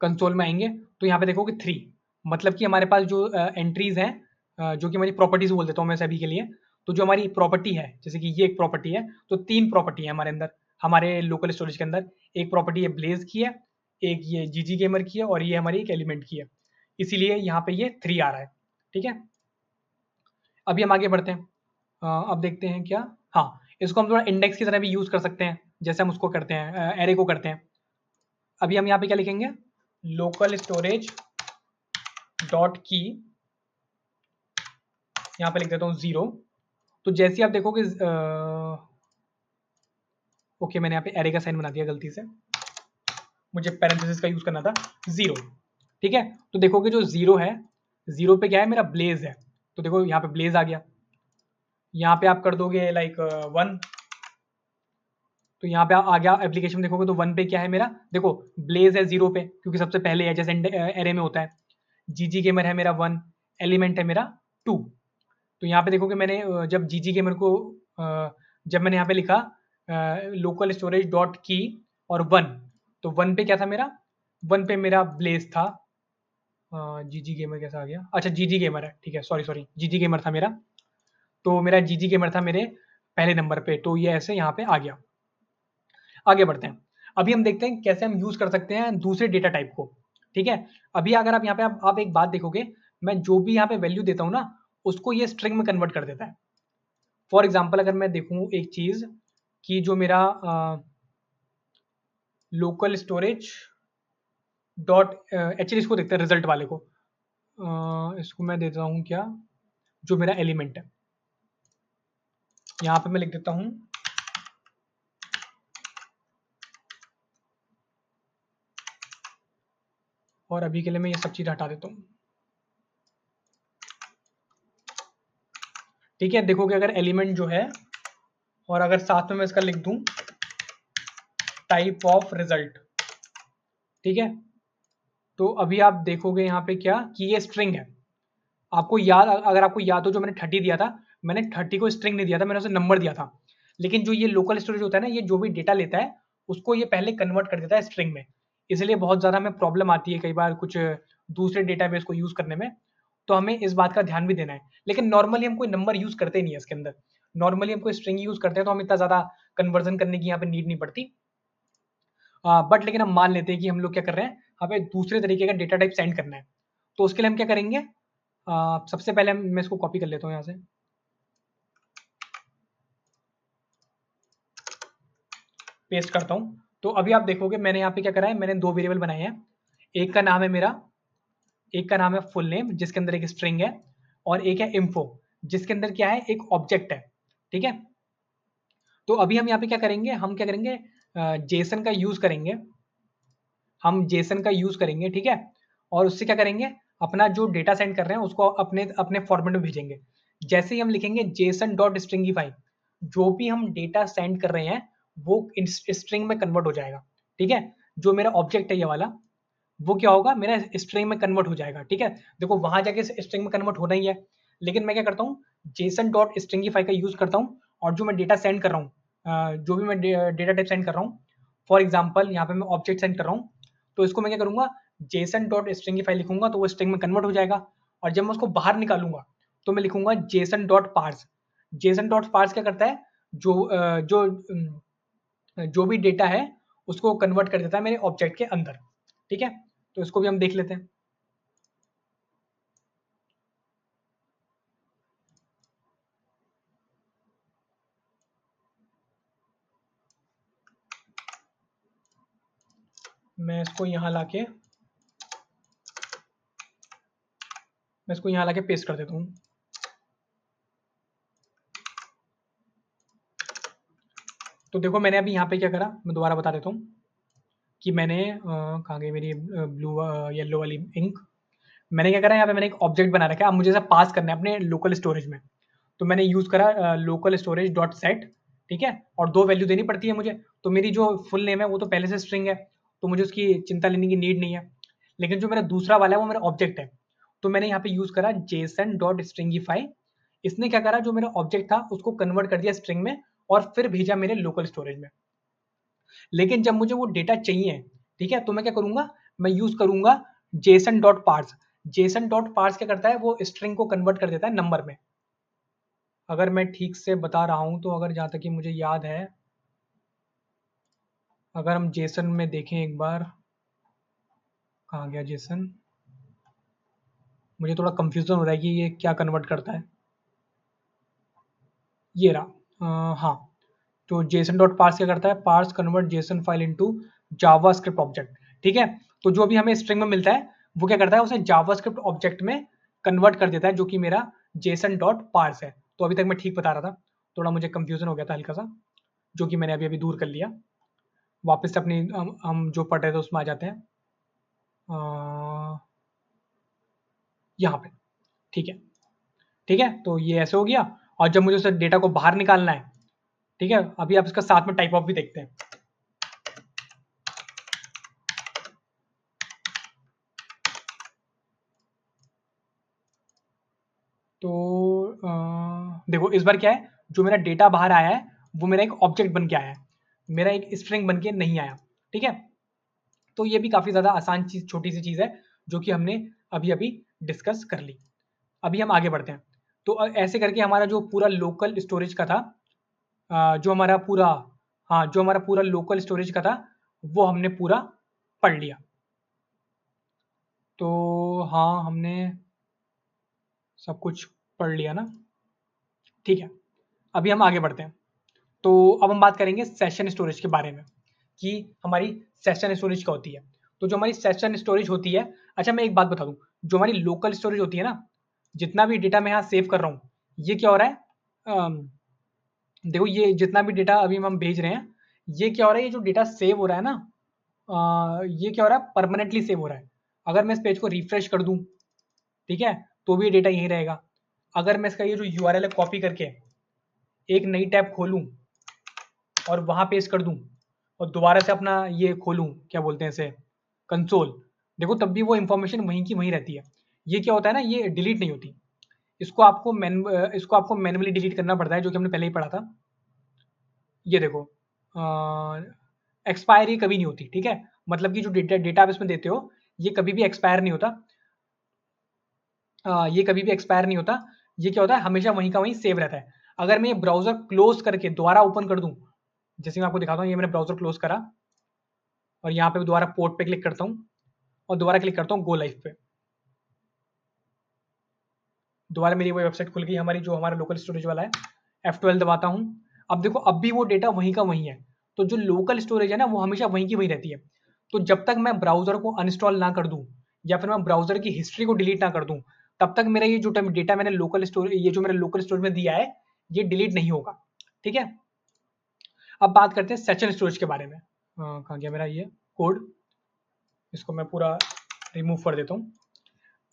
कंसोल में आएंगे तो यहाँ पे देखोगे 3, मतलब कि हमारे पास जो एंट्रीज हैं, जो कि हमारी प्रॉपर्टीज बोल देता हूँ मैं सभी के लिए। तो जो हमारी प्रॉपर्टी है, जैसे कि ये एक प्रॉपर्टी है, तो 3 प्रॉपर्टी है हमारे अंदर, हमारे लोकल स्टोरेज के अंदर। एक प्रॉपर्टी है ब्लेज की है, एक ये जीजी गेमर की है, और ये हमारी एक एलिमेंट की है। इसीलिए यहाँ पे ये 3 आ रहा है, ठीक है। अभी हम आगे बढ़ते हैं। अब देखते हैं क्या, हाँ, इसको हम थोड़ा इंडेक्स की तरह भी यूज कर सकते हैं, जैसे हम उसको करते हैं एरे को करते हैं। अभी हम यहाँ पे क्या लिखेंगे, लोकल स्टोरेज डॉट की, यहाँ पे लिख देता हूँ 0। तो जैसे ही आप देखोगे, ओके मैंने यहाँ पे एरे का साइन बना दिया गलती से, मुझे पैरेंथेसिस का यूज करना था, 0, ठीक है। तो देखोगे जो 0 है, 0 पे क्या है, मेरा ब्लेज है। तो देखो यहाँ पे ब्लेज आ गया। यहाँ पे आप कर दोगे लाइक 1, तो यहाँ पे आ गया एप्लीकेशन। देखोगे तो 1 पे क्या है मेरा, देखो ब्लेज है 0 पे क्योंकि सबसे पहले है, जैसे एरे में होता है। जीजी गेमर है मेरा 1, एलिमेंट है मेरा 2। तो यहाँ पे देखोगे मैंने जब जीजी गेमर को जब मैंने यहाँ पे लिखा लोकल स्टोरेज डॉट की और 1, तो 1 पे क्या था मेरा, 1 पे मेरा ब्लेज था। जीजी गेमर कैसा आ गया, अच्छा जीजी गेमर है, ठीक है, सॉरी सॉरी, जीजी गेमर था मेरा। तो मेरा जीजी गेमर था मेरे पहले नंबर पे, तो ये ऐसे यहाँ पे आ गया। आगे बढ़ते हैं। अभी हम देखते हैं कैसे हम यूज कर सकते हैं दूसरे डेटा टाइप को, ठीक है। अभी अगर आप यहाँ पे आप एक बात देखोगे, मैं जो भी यहाँ पे वैल्यू देता हूँ ना, उसको ये स्ट्रिंग में कन्वर्ट कर देता है। फॉर एग्जाम्पल अगर मैं देखूँ एक चीज कि जो मेरा लोकल स्टोरेज डॉट एक्चुअली इसको देखते हैं रिजल्ट वाले को। इसको मैं देता हूँ क्या, जो मेरा एलिमेंट है, यहाँ पे मैं लिख देता हूँ और अभी के लिए मैं ये सब चीज हटा देता हूँ, ठीक है। देखोगे अगर एलिमेंट जो है, और अगर साथ में मैं इसका लिख दूं टाइप ऑफ रिजल्ट, ठीक है। तो अभी आप देखोगे यहाँ पे क्या कि ये स्ट्रिंग है। आपको याद, अगर आपको याद हो जो मैंने 30 दिया था, मैंने 30 को स्ट्रिंग नहीं दिया था, मैंने उसे नंबर दिया था। लेकिन जो ये लोकल स्टोरेज होता है ना, ये जो भी डेटा लेता है उसको ये पहले कन्वर्ट कर देता है स्ट्रिंग में। इसलिए बहुत ज़्यादा हमें प्रॉब्लम आती है कई बार कुछ दूसरे डेटाबेस को यूज़ करने में। तो हमें इस बात का ध्यान भी देना है। लेकिन नॉर्मली हम कोई नंबर यूज़ करते नहीं है इसके अंदर, नॉर्मली हम कोई स्ट्रिंग यूज़ करते हैं, तो हम इतना ज़्यादा कन्वर्जन करने की यहाँ पे नीड नहीं पड़ती। बट लेकिन हम मान लेते हैं कि हम लोग क्या कर रहे हैं, हमें दूसरे तरीके का डेटा टाइप सेंड करना है। तो उसके लिए हम क्या करेंगे, सबसे पहले मैं इसको कॉपी कर लेता हूँ यहाँ से, पेस्ट करता हूँ। तो अभी आप देखोगे मैंने यहाँ पे क्या करा है, मैंने 2 वेरिएबल बनाए हैं। एक का नाम है मेरा, एक का नाम है फुल नेम जिसके अंदर एक स्ट्रिंग है, और एक है इन्फो जिसके अंदर क्या है, एक ऑब्जेक्ट है, ठीक है। तो अभी हम यहाँ पे क्या करेंगे, हम क्या करेंगे, जेसन का यूज करेंगे, हम जेसन का यूज करेंगे, ठीक है। और उससे क्या करेंगे, अपना जो डेटा सेंड कर रहे हैं उसको अपने अपने फॉर्मेट में भेजेंगे। जैसे ही हम लिखेंगे जेसन डॉट स्ट्रिंगीफाई, जो भी हम डेटा सेंड कर रहे हैं वो स्ट्रिंग में कन्वर्ट हो जाएगा। ठीक है, जो मेरा ऑब्जेक्ट है ये वाला, वो क्या होगा, मेरा स्ट्रिंग में कन्वर्ट हो जाएगा। ठीक है, देखो वहां जाके स्ट्रिंग में कन्वर्ट होना ही है, लेकिन मैं क्या करता हूँ, जेसन डॉट स्ट्रिंगीफाई का यूज करता हूँ, और जो मैं डेटा सेंड कर रहा हूँ, जो भी मैं डेटा टाइप सेंड कर रहा हूँ, फॉर एग्जाम्पल यहाँ पे मैं ऑब्जेक्ट सेंड कर रहा हूँ, तो इसको मैं क्या करूंगा, जेसन डॉट स्ट्रिंगीफाई लिखूंगा तो वो स्ट्रिंग में कन्वर्ट हो जाएगा। और जब मैं उसको बाहर निकालूंगा तो मैं लिखूंगा JSON dot parse. JSON dot parse क्या करता है, जो भी डेटा है उसको कन्वर्ट कर देता है मेरे ऑब्जेक्ट के अंदर। ठीक है, तो इसको भी हम देख लेते हैं। मैं इसको यहाँ लाके पेस्ट कर देता हूँ। तो देखो मैंने अभी यहाँ पे क्या करा, मैं दोबारा बता देता हूँ कि मैंने कहाँ गई मेरी ब्लू येलो वाली इंक। मैंने क्या करा, यहाँ पे मैंने एक ऑब्जेक्ट बना रखा है, अब मुझे इसे पास करना है अपने लोकल स्टोरेज में। तो मैंने यूज करा लोकल स्टोरेज डॉट सेट। ठीक है, और दो वैल्यू देनी पड़ती है मुझे, तो मेरी जो फुल नेम है वो तो पहले से स्ट्रिंग है, तो मुझे उसकी चिंता लेने की नीड नहीं है। लेकिन जो मेरा दूसरा वाला है वो मेरा ऑब्जेक्ट है, तो मैंने यहाँ पे यूज करा जेसन डॉट स्ट्रिंगीफाई। इसने क्या करा, जो मेरा ऑब्जेक्ट था उसको कन्वर्ट कर दिया स्ट्रिंग में और फिर भेजा मेरे लोकल स्टोरेज में। लेकिन जब मुझे वो डेटा चाहिए, ठीक है, तो मैं क्या करूंगा, मैं यूज करूंगा JSON dot parse. JSON dot parse क्या करता है, वो स्ट्रिंग को कन्वर्ट कर देता है नंबर में। अगर मैं ठीक से बता रहा हूं तो, अगर जहां तक कि मुझे याद है, अगर हम जेसन में देखें एक बार, कहाँ गया जेसन, मुझे थोड़ा कंफ्यूजन हो रहा है कि ये क्या कन्वर्ट करता है। ये रहा, हाँ, तो जेसन डॉट पार्स क्या करता है, parse convert JSON file into JavaScript object. ठीक है, तो जो भी हमें स्ट्रिंग में मिलता है वो क्या करता है, उसे जावास्क्रिप्ट ऑब्जेक्ट में कन्वर्ट कर देता है, जो कि मेरा जेसन डॉट पार्स है। तो अभी तक मैं ठीक बता रहा था, थोड़ा मुझे कंफ्यूजन हो गया था हल्का सा, जो कि मैंने अभी अभी दूर कर लिया। वापस से अपनी हम जो पढ़ रहे थे उसमें आ जाते हैं, यहाँ पे। ठीक है, ठीक है, तो ये ऐसे हो गया। और जब मुझे उस डेटा को बाहर निकालना है, ठीक है, अभी आप इसका साथ में टाइप ऑफ भी देखते हैं। तो देखो इस बार क्या है, जो मेरा डेटा बाहर आया है वो मेरा एक ऑब्जेक्ट बन के आया है, मेरा एक स्ट्रिंग बन के नहीं आया। ठीक है, तो ये भी काफी ज्यादा आसान चीज, छोटी सी चीज है, जो कि हमने अभी अभी डिस्कस कर ली। अभी हम आगे बढ़ते हैं। तो ऐसे करके हमारा जो पूरा लोकल स्टोरेज का था, जो हमारा पूरा, हाँ, जो हमारा पूरा लोकल स्टोरेज का था वो हमने पूरा पढ़ लिया। तो हाँ, हमने सब कुछ पढ़ लिया ना। ठीक है, अभी हम आगे बढ़ते हैं। तो अब हम बात करेंगे सेशन स्टोरेज के बारे में, कि हमारी सेशन स्टोरेज क्या होती है। तो जो हमारी सेशन स्टोरेज होती है, अच्छा मैं एक बात बता दूं, जो हमारी लोकल स्टोरेज होती है ना, जितना भी डेटा मैं यहाँ सेव कर रहा हूँ, ये क्या हो रहा है, देखो ये जितना भी डेटा अभी हम भेज रहे हैं, ये क्या हो रहा है, ये जो डेटा सेव हो रहा है ना, ये क्या हो रहा है, परमानेंटली सेव हो रहा है। अगर मैं इस पेज को रिफ्रेश कर दूं, ठीक है, तो भी डेटा यहीं रहेगा। अगर मैं इसका ये जो यूआरएल है कॉपी करके एक नई टैब खोलूं और वहां पेस्ट कर दूं, और दोबारा से अपना ये खोलूं, क्या बोलते हैं इसे, कंसोल, देखो तब भी वो इंफॉर्मेशन वहीं की वहीं रहती है। ये क्या होता है ना, ये डिलीट नहीं होती। इसको आपको मैनुअली डिलीट करना पड़ता है, जो कि हमने पहले ही पढ़ा था। ये देखो, एक्सपायरी कभी नहीं होती। ठीक है, मतलब कि जो डेटा आप इसमें देते हो, ये कभी भी एक्सपायर नहीं होता। ये कभी भी एक्सपायर नहीं होता। ये क्या होता है, हमेशा वहीं का वहीं सेव रहता है। अगर मैं ये ब्राउजर क्लोज करके दोबारा ओपन कर दूं, जैसे मैं आपको दिखाता हूँ, ये मैंने ब्राउजर क्लोज करा और यहाँ पे दोबारा पोर्ट पे क्लिक करता हूँ और दोबारा क्लिक करता हूँ गो लाइव पे, दोबारा मेरी वो वेबसाइट खुल गई हमारी, जो हमारा लोकल स्टोरेज वाला है। F12 दबाता हूँ, अब देखो अब भी वो डेटा वहीं का वहीं है। तो जो लोकल स्टोरेज है ना, वो हमेशा वहीं की वहीं रहती है। तो जब तक मैं ब्राउजर को अनइंस्टॉल ना कर दूं, या फिर मैं ब्राउजर की हिस्ट्री को डिलीट ना कर दूं, तब तक मेरा ये जो डेटा मैंने लोकल स्टोरेज, ये जो मेरे लोकल स्टोरेज में दिया है, ये डिलीट नहीं होगा। ठीक है, अब बात करते हैं सेशन स्टोरेज के बारे में। कहाँ गया मेरा ये कोड, इसको मैं पूरा रिमूव कर देता हूँ।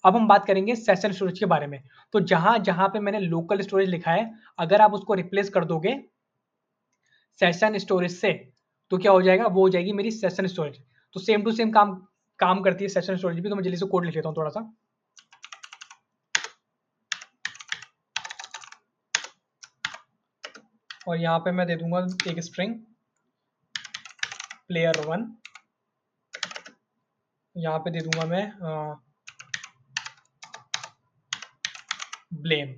अब हम बात करेंगे सेशन स्टोरेज के बारे में। तो जहां जहां पे मैंने लोकल स्टोरेज लिखा है, अगर आप उसको रिप्लेस कर दोगे, सेशन स्टोरेज से, तो क्या हो जाएगा, वो हो जाएगी मेरी सेशन स्टोरेज। तो सेम टू सेम काम करती है सेशन स्टोरेज भी। तो मैं जल्दी से कोड लिख लेता हूँ थोड़ा सा। और यहाँ पे मैं दे दूंगा एक स्ट्रिंग player1, यहाँ पे दे दूंगा मैं ब्लेम।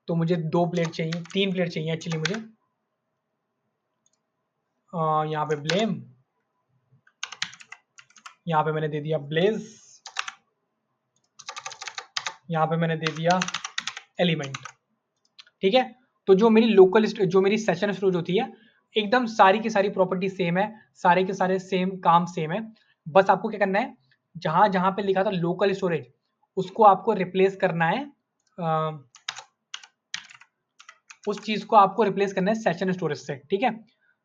तो मुझे 2 प्लेयर चाहिए, 3 प्लेयर चाहिए एक्चुअली मुझे। यहाँ पे ब्लेम, यहाँ पे मैंने दे दिया ब्लेज, यहाँ पे मैंने दे दिया एलिमेंट। ठीक है, तो जो मेरी जो मेरी सेशन स्टोरेज होती है, एकदम सारी की सारी प्रॉपर्टी सेम है, सारे के सारे सेम काम सेम है। बस आपको क्या करना है, जहां जहां पे लिखा था लोकल स्टोरेज, उसको आपको रिप्लेस करना है, उस चीज को आपको रिप्लेस करना है सेशन स्टोरेज से। ठीक है,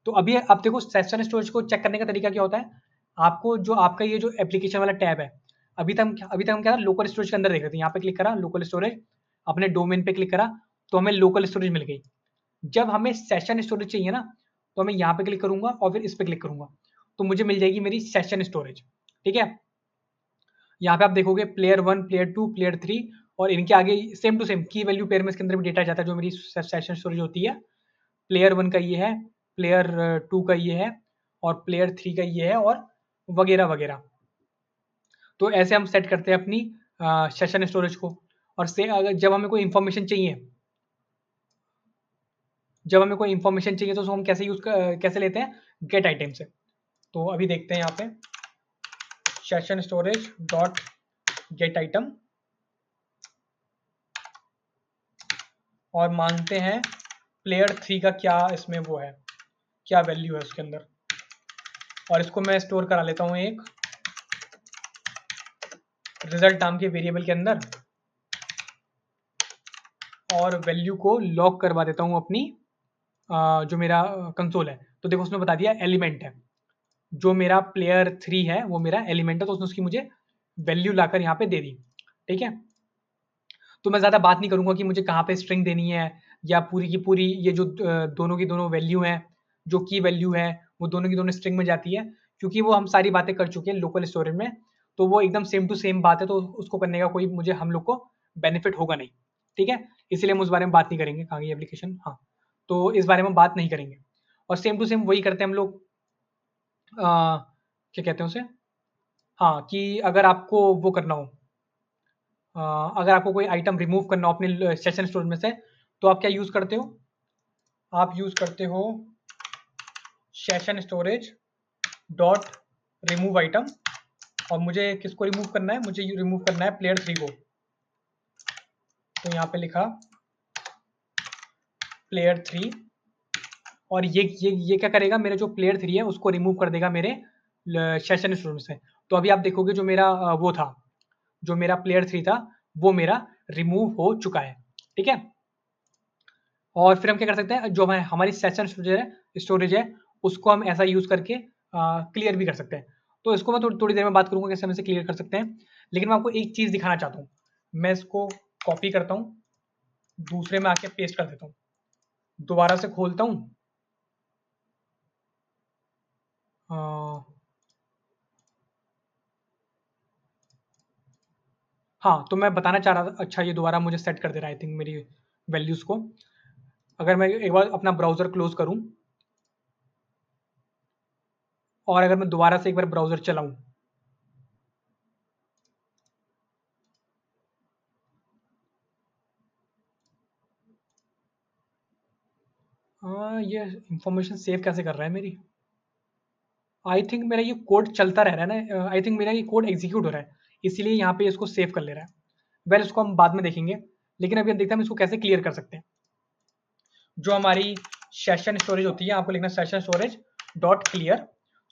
तो अभी अब देखो सेशन स्टोरेज को चेक करने का तरीका क्या होता है। आपको जो आपका ये जो एप्लीकेशन वाला टैब है, अभी तक हम क्या लोकल स्टोरेज के अंदर देख रहे थे। यहाँ पे क्लिक करा लोकल स्टोरेज, अपने डोमेन पे क्लिक करा, तो हमें लोकल स्टोरेज मिल गई। जब हमें सेशन स्टोरेज चाहिए ना, तो मैं यहाँ पे क्लिक करूंगा और फिर इस पे क्लिक करूंगा, तो मुझे मिल जाएगी मेरी सेशन स्टोरेज। ठीक है, यहाँ पे आप देखोगे player1, player2, player3, और इनके आगे सेम टू सेम की वैल्यू पेयर में इसके अंदर भी डेटा जाता है। जो मेरी सेशन स्टोरेज होती है, player1 का ये है, player2 का ये है, और player3 का ये है, और वगैरह वगैरह। तो ऐसे हम सेट करते हैं अपनी सेशन स्टोरेज को। और से अगर जब हमें कोई इंफॉर्मेशन चाहिए, तो उसको हम कैसे लेते हैं, गेट आइटम से। तो अभी देखते हैं यहाँ पे session storage dot gate item, और मांगते हैं player3 का क्या इसमें वो है, क्या वैल्यू है उसके अंदर। और इसको मैं स्टोर करा लेता हूँ एक रिजल्ट नाम के वेरिएबल के अंदर, और वैल्यू को लॉक करवा देता हूँ अपनी जो मेरा कंसोल है। तो देखो उसने बता दिया एलिमेंट है, जो मेरा player3 है वो मेरा एलिमेंट है, तो उसने उसकी मुझे वैल्यू लाकर यहाँ पे दे दी। ठीक है, तो मैं ज़्यादा बात नहीं करूँगा कि मुझे कहाँ पे स्ट्रिंग देनी है, या पूरी की पूरी ये जो दोनों की दोनों वैल्यू हैं, जो की वैल्यू है वो दोनों की दोनों स्ट्रिंग में जाती है, क्योंकि वो हम सारी बातें कर चुके हैं लोकल स्टोरेज में। तो वो एकदम सेम टू सेम बात है, तो उसको करने का कोई मुझे हम लोग को बेनिफिट होगा नहीं। ठीक है, इसलिए हम उस बारे में बात नहीं करेंगे, कहाँ गई एप्लीकेशन, हाँ। तो इस बारे में बात नहीं करेंगे, और सेम टू सेम वही करते हैं हम लोग, क्या कहते हैं उसे, हाँ, कि अगर आपको वो करना हो, अगर आपको कोई आइटम रिमूव करना हो अपने सेशन स्टोरेज में से, तो आप क्या यूज़ करते हो, आप यूज़ करते हो session storage dot remove item. और मुझे किसको रिमूव करना है, मुझे रिमूव करना है player3 को। तो यहाँ पे लिखा player3, और ये क्या करेगा, मेरा जो player3 है उसको रिमूव कर देगा मेरे सेशन स्टोरेज से। तो अभी आप देखोगे जो मेरा वो था, जो मेरा player3 था, वो मेरा रिमूव हो चुका है। ठीक है, और फिर हम क्या कर सकते हैं, जो हमारी सेशन स्टोरेज है उसको हम ऐसा यूज़ करके क्लियर भी कर सकते हैं। तो इसको मैं थोड़ी देर में बात करूँगा कैसे हम इसे क्लियर कर सकते हैं, लेकिन मैं आपको एक चीज़ दिखाना चाहता हूँ। मैं इसको कॉपी करता हूँ, दूसरे में आके पेस्ट कर देता हूँ, दोबारा से खोलता हूँ, हाँ, तो मैं बताना चाह रहा था, अच्छा ये दोबारा मुझे सेट कर दे रहा है आई थिंक मेरी वैल्यूज़ को। अगर मैं एक बार अपना ब्राउज़र क्लोज करूँ, और अगर मैं दोबारा से एक बार ब्राउज़र चलाऊँ, ये इंफॉर्मेशन सेव कैसे कर रहा है मेरी, आई थिंक मेरा ये कोड चलता रह रहा है ना, आई थिंक मेरा ये कोड एग्जीक्यूट हो रहा है, इसीलिए यहाँ पे इसको सेव कर ले रहा है। वेल इसको हम बाद में देखेंगे, लेकिन अभी हम देखते हैं हम इसको कैसे क्लियर कर सकते हैं। जो हमारी सेशन स्टोरेज होती है, आपको लिखना सेशन स्टोरेज डॉट क्लियर।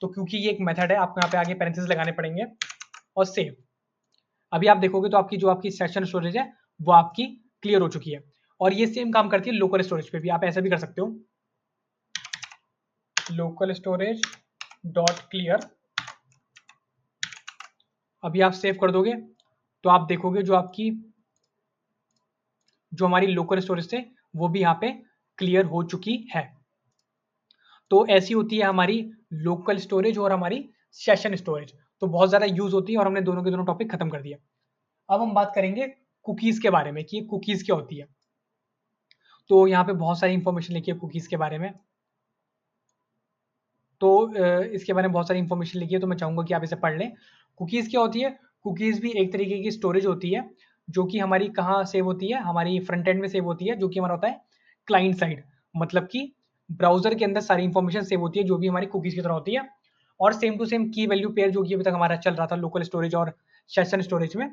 तो क्योंकि ये एक मेथड है, आपको यहाँ पे आगे पैरेंथेसिस लगाने पड़ेंगे, और सेव। अभी आप देखोगे तो आपकी जो आपकी सेशन स्टोरेज है वो आपकी क्लियर हो चुकी है। और ये सेम काम करती है लोकल स्टोरेज पे भी, आप ऐसा भी कर सकते हो, लोकल स्टोरेज डॉट क्लियर। अभी आप सेव कर दोगे तो आप देखोगे जो हमारी लोकल स्टोरेज थे वो भी यहाँ पे क्लियर हो चुकी है। तो ऐसी होती है हमारी लोकल स्टोरेज और हमारी सेशन स्टोरेज। तो बहुत ज़्यादा यूज़ होती है और हमने दोनों के दोनों टॉपिक खत्म कर दिया। अब हम बात करेंगे कुकीज़ के बारे में कि कुकीज़ क्या होती है। तो यहाँ पे बहुत सारी इंफॉर्मेशन लिखी है कुकीज़ के बारे में। तो इसके बारे में बहुत सारी इंफॉर्मेशन लिखी है, तो मैं चाहूँगा कि आप इसे पढ़ लें। कुकीज़ क्या होती है? कुकीज़ भी एक तरीके की स्टोरेज होती है, जो कि हमारी कहाँ सेव होती है? हमारी फ्रंट एंड में सेव होती है, जो कि हमारा होता है क्लाइंट साइड। मतलब कि ब्राउज़र के अंदर सारी इंफॉर्मेशन सेव होती है, जो भी हमारी कुकीज़ की तरह होती है। और सेम टू सेम की वैल्यू पेयर जो कि अभी तक हमारा चल रहा था लोकल स्टोरेज और सेशन स्टोरेज में,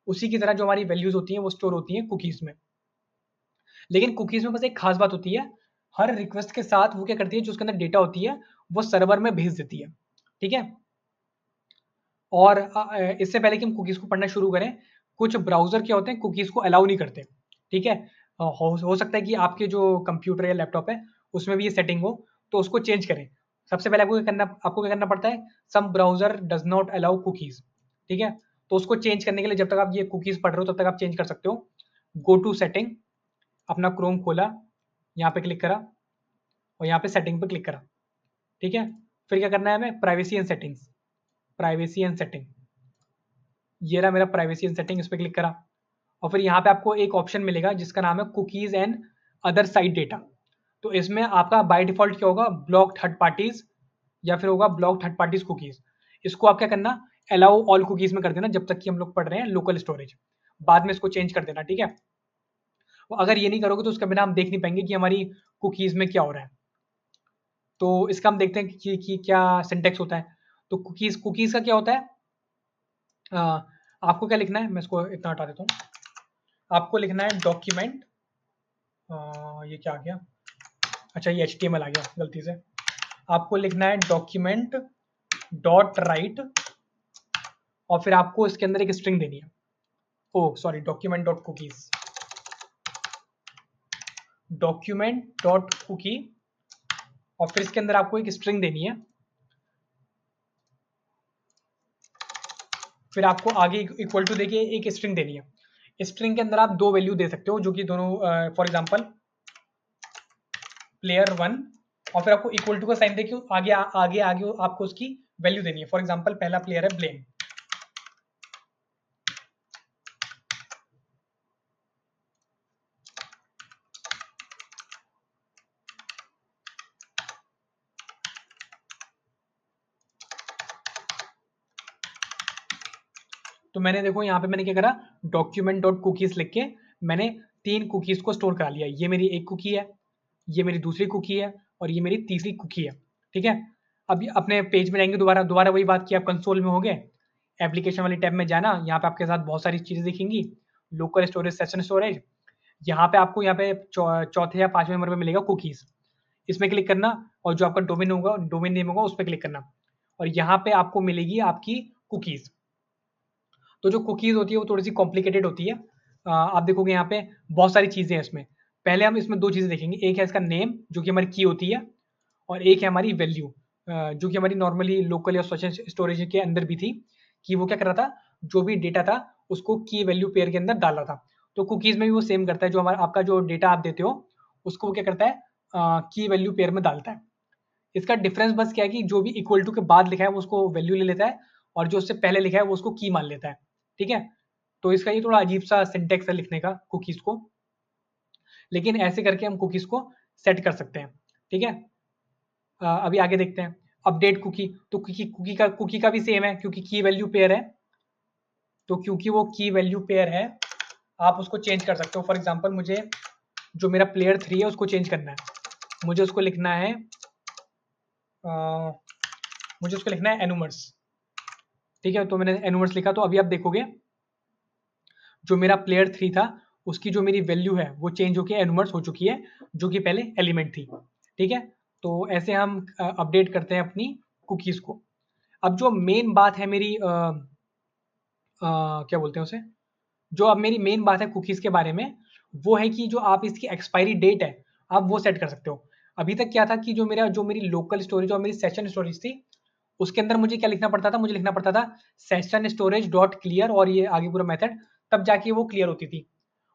उसी की तरह जो हमारी वैल्यूज़ होती हैं, वो स्टोर होती हैं कुकीज़ में। लेकिन कुकीज़ में बस एक खास बात होती है, हर रिक्वेस्ट के साथ वो क्या करती है, जो उसके अंदर डेटा होती है, वो सर्वर में भेज देती है। ठीक है? और इससे पहले कि हम कुकीज़ को पढ़ना शुरू करें, कुछ ब्राउज़र क्या होते हैं, कुकीज़ को अलाउ नहीं करते। ठीक है? हो सकता है कि आपके जो कंप्यूटर या लैपटॉप है, उसमें भी ये सेटिंग हो, तो उसको चेंज करें। सबसे पहले आपको क्या करना पड़ता है, some browser does not allow cookies. ठीक है? तो उसको चेंज करने के लिए जब तक आप ये कुकीज़ पढ़ रहे हो, तब तक आप चेंज कर सकते हो। गो टू सेटिंग, अपना क्रोम खोला, यहाँ पे क्लिक करा और यहाँ पे सेटिंग पे क्लिक करा। ठीक है? फिर क्या करना है हमें, privacy and settings, privacy and setting, ये रहा मेरा प्राइवेसी एंड सेटिंग, इस पे क्लिक करा और फिर यहाँ पे आपको एक ऑप्शन मिलेगा जिसका नाम है cookies and other site data. तो इसमें आपका बाय डिफ़ॉल्ट क्या होगा, ब्लॉक थर्ड पार्टीज़ या फिर होगा ब्लॉक थर्ड पार्टीज़ कुकीज़। इसको आप क्या करना, अलाउ ऑल कुकीज़ में कर देना जब तक कि हम लोग पढ़ रहे हैं लोकल स्टोरेज। बाद में इसको चेंज कर देना, ठीक है? और अगर ये नहीं करोगे तो उसके बिना हम देख नहीं पाएँगे कि हमारी कुकीज़ में क्या हो रहा है। तो इसका हम देखते हैं कि क्या सिंटैक्स होता है। तो कुकीज़ कुकीज़ का क्या होता है, अ, आपको क्या लिखना है, मैं इसको इतना हटा देता हूँ। आपको लिखना है डॉक्यूमेंट, ये क्या आ गया, अच्छा ये एचटीएमएल आ गया गलती से। आपको लिखना है डॉक्यूमेंट डॉट राइट और फिर आपको इसके अंदर एक स्ट्रिंग देनी है। Oh sorry, document dot cookies, document dot cookie और फिर इसके अंदर आपको एक स्ट्रिंग देनी है। फिर आपको आगे इक्वल टू देके एक स्ट्रिंग देनी है। स्ट्रिंग के अंदर आप दो वैल्यू दे सकते हो, जो कि दोनों फॉर एग्जांपल प्लेयर वन और फिर आपको इक्वल टू का साइन देके आगे आगे आगे आपको उसकी वैल्यू देनी है। फॉर एग्जांपल पहला प्लेयर है ब्लेम। तो मैंने देखो यहाँ पे मैंने क्या करा, डॉक्यूमेंट डॉट कुकीज लिख के मैंने 3 कुकीज को स्टोर करा लिया। ये मेरी एक कुकी है, ये मेरी दूसरी कुकी है और ये मेरी तीसरी कुकी है। ठीक है? अब अपने पेज में जाएंगे, दोबारा दोबारा वही बात की, आप कंसोल में हो गए, एप्लीकेशन वाली टैब में जाना, यहाँ पे आपके साथ बहुत सारी चीज़ें दिखेंगी, लोकल स्टोरेज, सेशन स्टोरेज। यहाँ पे आपको यहाँ पे चौथे या पांचवें नंबर पे मिलेगा कुकीज़, इसमें क्लिक करना और जो आपका डोमेन होगा, डोमेन नेम होगा, उस पर क्लिक करना और यहाँ पे आपको मिलेगी आपकी कुकीज़। तो जो कुकीज़ होती है वो थोड़ी सी कॉम्प्लिकेटेड होती है। आप देखोगे यहाँ पे बहुत सारी चीज़ें हैं इसमें। पहले हम इसमें दो चीज़ें देखेंगे, एक है इसका नेम जो कि हमारी की होती है और एक है हमारी वैल्यू, जो कि हमारी नॉर्मली लोकल या सोशल स्टोरेज के अंदर भी थी, कि वो क्या कर रहा था, जो भी डेटा था उसको की वैल्यू पेयर के अंदर डाल रहा था। तो कुकीज़ में भी वो सेम करता है, जो हमारा आपका जो डेटा आप देते हो उसको वो क्या करता है, की वैल्यू पेयर में डालता है। इसका डिफरेंस बस क्या है कि जो भी इक्वल टू के बाद लिखा है वो उसको वैल्यू ले लेता है और जो उससे पहले लिखा है वो उसको की मान लेता है। ठीक है? तो इसका ये थोड़ा अजीब सा सिंटेक्स है लिखने का कुकीज़ को, लेकिन ऐसे करके हम कुकीज़ को सेट कर सकते हैं। ठीक है? अभी आगे देखते हैं। अपडेट कुकी, तो कुकी का भी सेम है क्योंकि की वैल्यू पेयर है। तो क्योंकि वो की वैल्यू पेयर है, आप उसको चेंज कर सकते हो। फॉर एग्जांपल मुझे जो मेरा प्लेयर 3 है उसको चेंज करना है। मुझे उसको लिखना है अ, मुझे उसको लिखना है एनुमर्स। ठीक है? तो मैंने एनुमर्स लिखा, तो अभी आप देखोगे जो मेरा प्लेयर 3 था उसकी जो मेरी वैल्यू है वो चेंज होके एनुमर्स हो चुकी है, जो कि पहले एलिमेंट थी। ठीक है? तो ऐसे हम अपडेट करते हैं अपनी कुकीज़ को। अब जो मेन बात है मेरी क्या बोलते हैं उसे, जो अब मेरी मेन बात है कुकीज़ के बारे में, वो है कि जो आप इसकी एक्सपायरी डेट है, आप वो सेट कर सकते हो। अभी तक क्या था कि जो मेरी लोकल स्टोरेज और मेरी सेशन स्टोरेज थी, उसके अंदर मुझे क्या लिखना पड़ता था, मुझे लिखना पड़ता था सेशन स्टोरेज डॉट क्लियर और ये आगे पूरा मेथड, तब जाके वो क्लियर होती थी।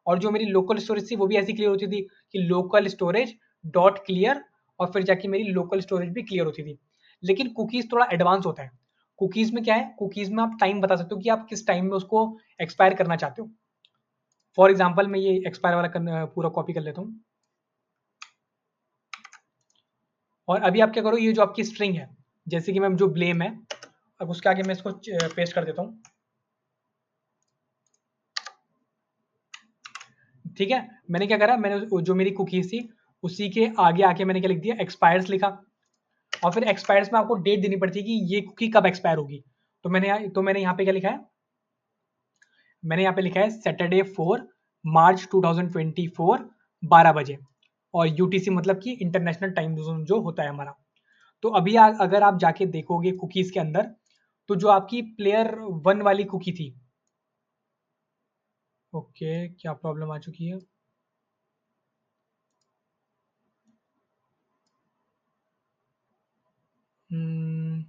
और जो मेरी लोकल स्टोरेज थी वो भी ऐसी क्लियर होती थी कि लोकल स्टोरेज डॉट क्लियर, और फिर जाके मेरी लोकल स्टोरेज भी क्लियर होती थी। लेकिन कुकीज़ थोड़ा एडवांस होता है। कुकीज़ में क्या है, कुकीज़ में आप टाइम बता सकते हो कि आप किस टाइम में उसको एक्सपायर करना चाहते हो। फॉर एग्जाम्पल मैं ये एक्सपायर वाला पूरा कॉपी कर लेता हूँ। और अभी आप क्या करो, ये जो आपकी स्ट्रिंग है, जैसे कि मैम जो ब्लेम है, अब उसके आगे मैं इसको पेस्ट कर देता हूँ। ठीक है, मैंने क्या करा, मैंने जो मेरी कुकीज थी उसी के आगे आके मैंने क्या लिख दिया, एक्सपायर्स लिखा। और फिर एक्सपायर्स में आपको डेट देनी पड़ती है कि ये कुकी कब एक्सपायर होगी। तो मैंने यहाँ पे क्या लिखा है, मैंने यहाँ पे लिखा है सैटरडे 4 मार्च 2024 12 बजे, और यूटीसी मतलब कि इंटरनेशनल टाइम जोन जो होता है हमारा। तो अभी अगर आप जाके देखोगे कुकीज के अंदर, तो जो आपकी प्लेयर 1 वाली कुकी थी, ओके क्या प्रॉब्लम आ चुकी है, हम्म,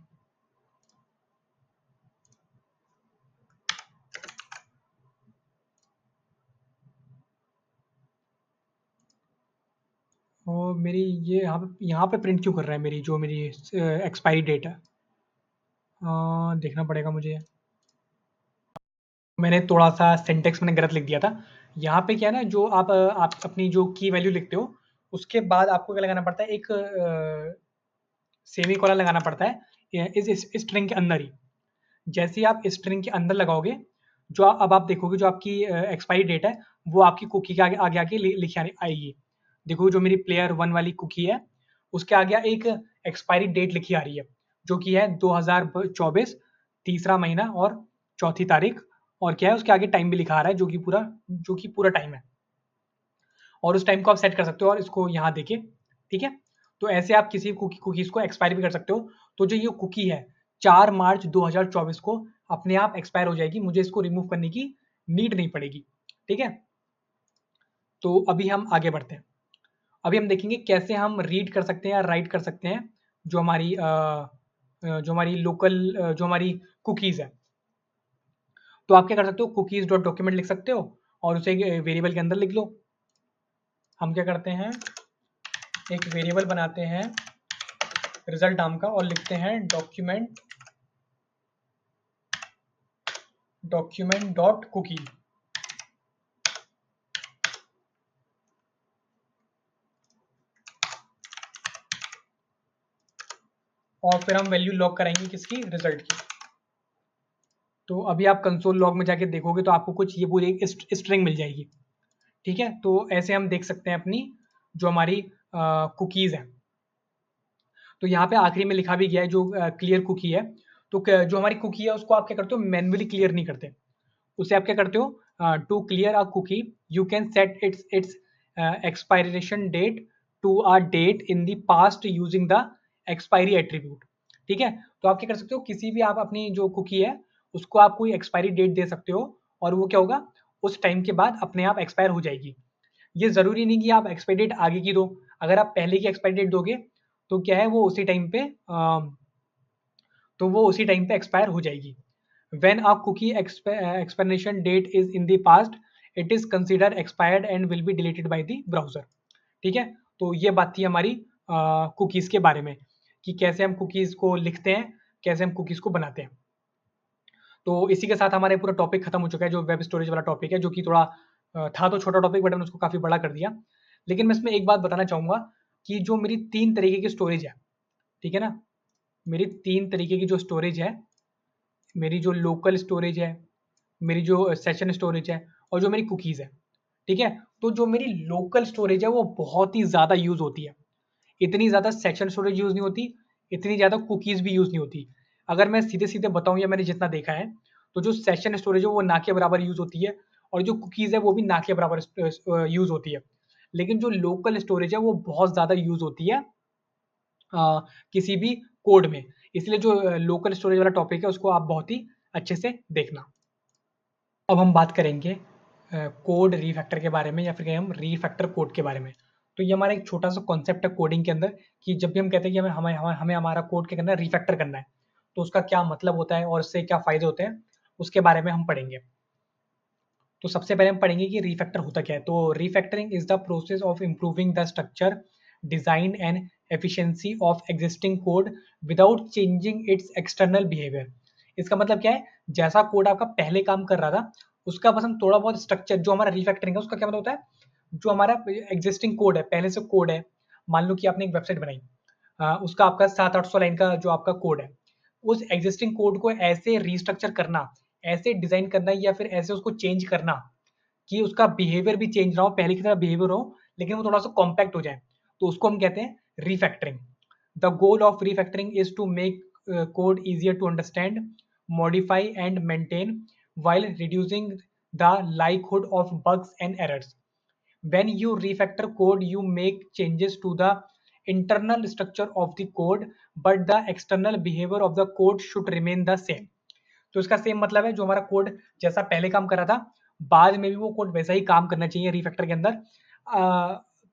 और मेरी ये यहाँ पे प्रिंट क्यों कर रहा है, मेरी जो मेरी एक्सपायरी डेट है, देखना पड़ेगा मुझे। मैंने थोड़ा-सा सिंटैक्स मैंने गलत लिख दिया था। यहाँ पे क्या है ना, जो आप अपनी जो की वैल्यू लिखते हो, उसके बाद आपको क्या लगाना पड़ता है, एक सेमीकोलन लगाना पड़ता है इस स्ट्रिंग के अंदर ही। जैसे ही आप स्ट्रिंग के अंदर लगाओगे, अब आप देखोगे जो आपकी एक्सपायरी डेट है, वो आपकी कुकी के आगे आगे आके लिखी आएगी। देखो जो मेरी प्लेयर 1 वाली कुकी है, उसके आगे एक एक्सपायरी डेट लिखी आ रही है, जो कि है 2024 तीसरा महीना और चौथी तारीख, और क्या है उसके आगे टाइम भी लिखा आ रहा है जो कि पूरा टाइम है। और उस टाइम को आप सेट कर सकते हो और इसको यहाँ देके, ठीक है? तो ऐसे आप किसी कुकीज़ को एक्सपायर भी कर सकते हो। तो जो ये कुकी है 4 मार्च 2024 को अपने आप एक्सपायर हो जाएगी, मुझे इसको रिमूव करने की नीड नहीं पड़ेगी, ठीक है? तो अभी हम आगे बढ़ते हैं। अभी हम देखेंगे कैसे हम रीड कर सकते हैं या राइट कर सकते हैं जो हमारी जो हमारी कुकीज़ है। तो आप क्या कर सकते हो, कुकीज़ डॉट डॉक्यूमेंट लिख सकते हो और उसे एक वेरिएबल के अंदर लिख लो। हम क्या करते हैं, एक वेरिएबल बनाते हैं रिजल्ट नाम का और लिखते हैं डॉक्यूमेंट डॉट कुकी, और फिर हम वैल्यू लॉग कराएंगे किसकी, रिजल्ट की। तो अभी आप कंसोल लॉग में जाके देखोगे तो आपको कुछ ये पूरी एक स्ट्रिंग मिल जाएगी, ठीक है? तो ऐसे हम देख सकते हैं अपनी जो हमारी कुकीज़ है। तो यहाँ पे आखिरी में लिखा भी गया है जो क्लियर कुकी है। तो जो हमारी कुकी है उसको आप क्या करते हो, मैन्युअली क्लियर नहीं करते, उसे आप क्या करते हो, to clear a cookie you can set its expiration date to a date in the past using the expiry attribute, ठीक है? तो आप क्या कर सकते हो, किसी भी आप अपनी जो कुकी है उसको आप कोई एक्सपायरी डेट दे सकते हो, और वो क्या होगा, उस टाइम के बाद अपने आप एक्सपायर हो जाएगी। ये ज़रूरी नहीं कि आप एक्सपायरी डेट आगे की दो, अगर आप पहले की एक्सपायरी डेट दोगे तो क्या है, वो उसी टाइम पे एक्सपायर हो जाएगी। When a cookie expiration date is in the past, it is considered expired and will be deleted by the browser, ठीक है? तो ये बात थी हमारी कुकीज़ के बारे में कि कैसे हम कुकीज़ को लिखते हैं, कैसे हम कुकीज़ को बनाते हैं। तो इसी के साथ हमारा पूरा टॉपिक खत्म हो चुका है, जो वेब स्टोरेज वाला टॉपिक है, जो कि थोड़ा था तो छोटा टॉपिक, बट मैंने उसको काफ़ी बड़ा कर दिया। लेकिन मैं इसमें एक बात बताना चाहूँगा कि जो मेरी 3 तरीके की स्टोरेज है, ठीक है ना? मेरी 3 तरीके की जो स्टोरेज है, मेरी जो लोकल स्टोरेज है, मेरी जो सेशन स्टोरेज है, और जो मेरी कुकीज़ है, ठीक है? तो जो मेरी लोकल स्टोरेज है वो बहुत ही ज़्यादा यूज़ होती है। इतनी ज़्यादा सेशन स्टोरेज यूज़ नहीं होती, इतनी ज़्यादा कुकीज़ भी यूज़ नहीं होती। अगर मैं सीधे-सीधे बताऊँ या मैंने जितना देखा है, तो जो सेशन स्टोरेज है वो ना के बराबर यूज़ होती है, और जो कुकीज़ है वो भी ना के बराबर यूज़ होती है। लेकिन जो लोकल स्टोरेज है वो बहुत ज़्यादा यूज़ होती है किसी भी कोड में। इसलिए जो लोकल स्टोरेज वाला टॉपिक है उसको आप बहुत ही अच्छे से देखना। अब हम बात करेंगे कोड रीफैक्टर के बारे में, या फिर कहें हम रीफैक्टर कोड के बारे में। तो ये हमारा एक छोटा सा कॉन्सेप्ट है कोडिंग के अंदर, कि जब भी हम कहते हैं कि हमें हमारा कोड क्या करना है, रीफैक्टर करना है, तो उसका क्या मतलब होता है और उससे क्या फ़ायदे होते हैं, उसके बारे में हम पढ़ेंगे। तो सबसे पहले हम पढ़ेंगे कि रिफैक्टर होता क्या है। तो refactoring is the process of improving the structure, design and efficiency of existing code without changing it's external behaviour. इसका मतलब क्या है, जैसा कोड आपका पहले काम कर रहा था उसका बस हम थोड़ा बहुत स्ट्रक्चर, जो हमारा रिफैक्टरिंग है उसका क्या मतलब होता है, जो हमारा एग्जिस्टिंग कोड है, पहले से कोड है, मान लो कि आपने एक वेबसाइट बनाई, उसका आपका 700-800 लाइन का जो आपका कोड है, उस एग्जिस्टिंग कोड को ऐसे रिस्ट्रक्चर करना, ऐसे डिजाइन करना या फिर ऐसे उसको चेंज करना कि उसका बिहेवियर भी चेंज ना हो, पहले की तरह बिहेवियर हो लेकिन वो थोड़ा सा कॉम्पैक्ट हो जाए, तो उसको हम कहते हैं refactoring. The goal of refactoring is to make code easier to understand, modify and maintain while reducing the likelihood of bugs and errors. When you refactor code, you make changes to the internal structure of the code, but the external behavior of the code should remain the same. तो इसका same मतलब है, जो हमारा code जैसा पहले काम कर रहा था बाद में भी वो कोड वैसा ही काम करना चाहिए रिफैक्टर के अंदर।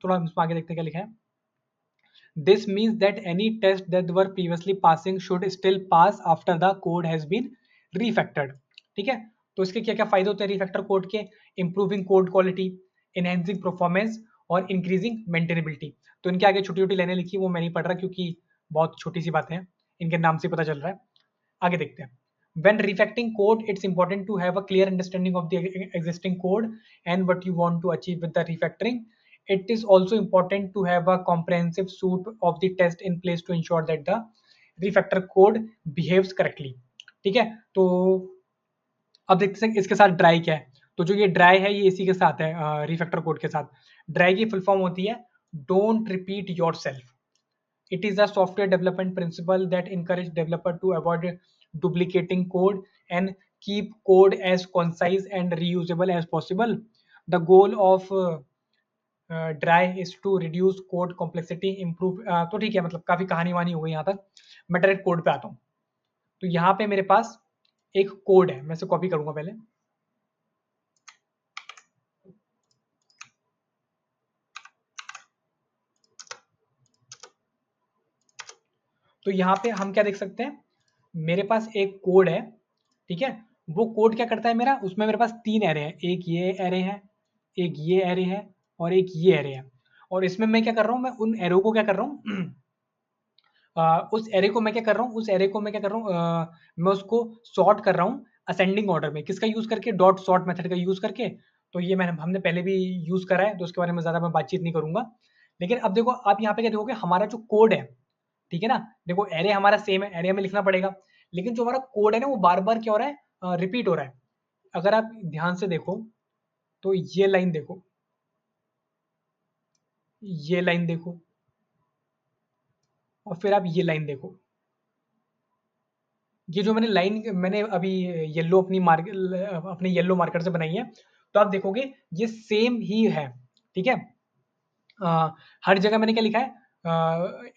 थोड़ा हम इसमें आगे देखते हैं क्या लिखा है। This means that any test that were previously passing should still pass after the code has been refactored. ठीक है, तो इसके क्या क्या फायदे होते हैं रिफैक्टर कोड के, improving code quality, enhancing performance और इंक्रीजिंग मेंटेनेबिलिटी। तो इनके आगे छोटी छोटी लाइनें लिखी वो मैं नहीं पढ़ रहा क्योंकि बहुत छोटी सी बातें हैं, इनके नाम से पता चल रहा है। आगे देखते हैं। When refactoring code, it's important to have a clear understanding of the existing code and what you want to achieve with the refactoring. It is also important to have a comprehensive suite of the test in place to ensure that the refactor code behaves correctly. ठीक है, तो अब देखते हैं इसके साथ dry क्या है। तो जो ये ड्राई है ये इसी के साथ है, रिफैक्टर कोड के साथ। ड्राई की फुल फॉर्म होती है don't repeat your self. It is a software development principle that encourages developer to avoid duplicating code and keep code as concise and reusable as possible. The goal of dry is to reduce code complexity, improve तो ठीक है, मतलब काफी कहानी वानी हो गई यहाँ तक। मैं डायरेक्ट कोड पे आता हूँ। तो यहाँ पे मेरे पास एक कोड है, मैं इसे कॉपी करूंगा पहले। तो यहाँ पे हम क्या देख सकते हैं, मेरे पास एक कोड है। ठीक है, वो कोड क्या करता है मेरा, उसमें मेरे पास 3 एरे हैं, एक ये एरे है, एक ये एरे है और एक ये एरे है। और इसमें मैं क्या कर रहा हूँ, मैं उन एरो को क्या कर रहा हूँ उस एरे को मैं क्या कर रहा हूँ, उस एरे को मैं क्या कर रहा हूँ, मैं उसको सॉर्ट कर रहा हूँ असेंडिंग ऑर्डर में। किसका यूज करके, डॉट सॉर्ट मेथड का यूज करके। तो ये मैंने हमने पहले भी यूज करा है, तो उसके बारे में ज्यादा मैं बातचीत नहीं करूंगा। लेकिन अब देखो आप यहाँ पे क्या देखोगे, हमारा जो कोड है, ठीक है ना, देखो एरे हमारा सेम है, एरे हमें लिखना पड़ेगा, लेकिन जो हमारा कोड है ना वो बार बार क्या हो रहा है, रिपीट हो रहा है। अगर आप ध्यान से देखो तो ये लाइन देखो, ये लाइन देखो और फिर आप ये लाइन देखो। ये जो मैंने लाइन मैंने अभी येलो अपने येलो मार्कर से बनाई है, तो आप देखोगे ये सेम ही है। ठीक है, हर जगह मैंने क्या लिखा है,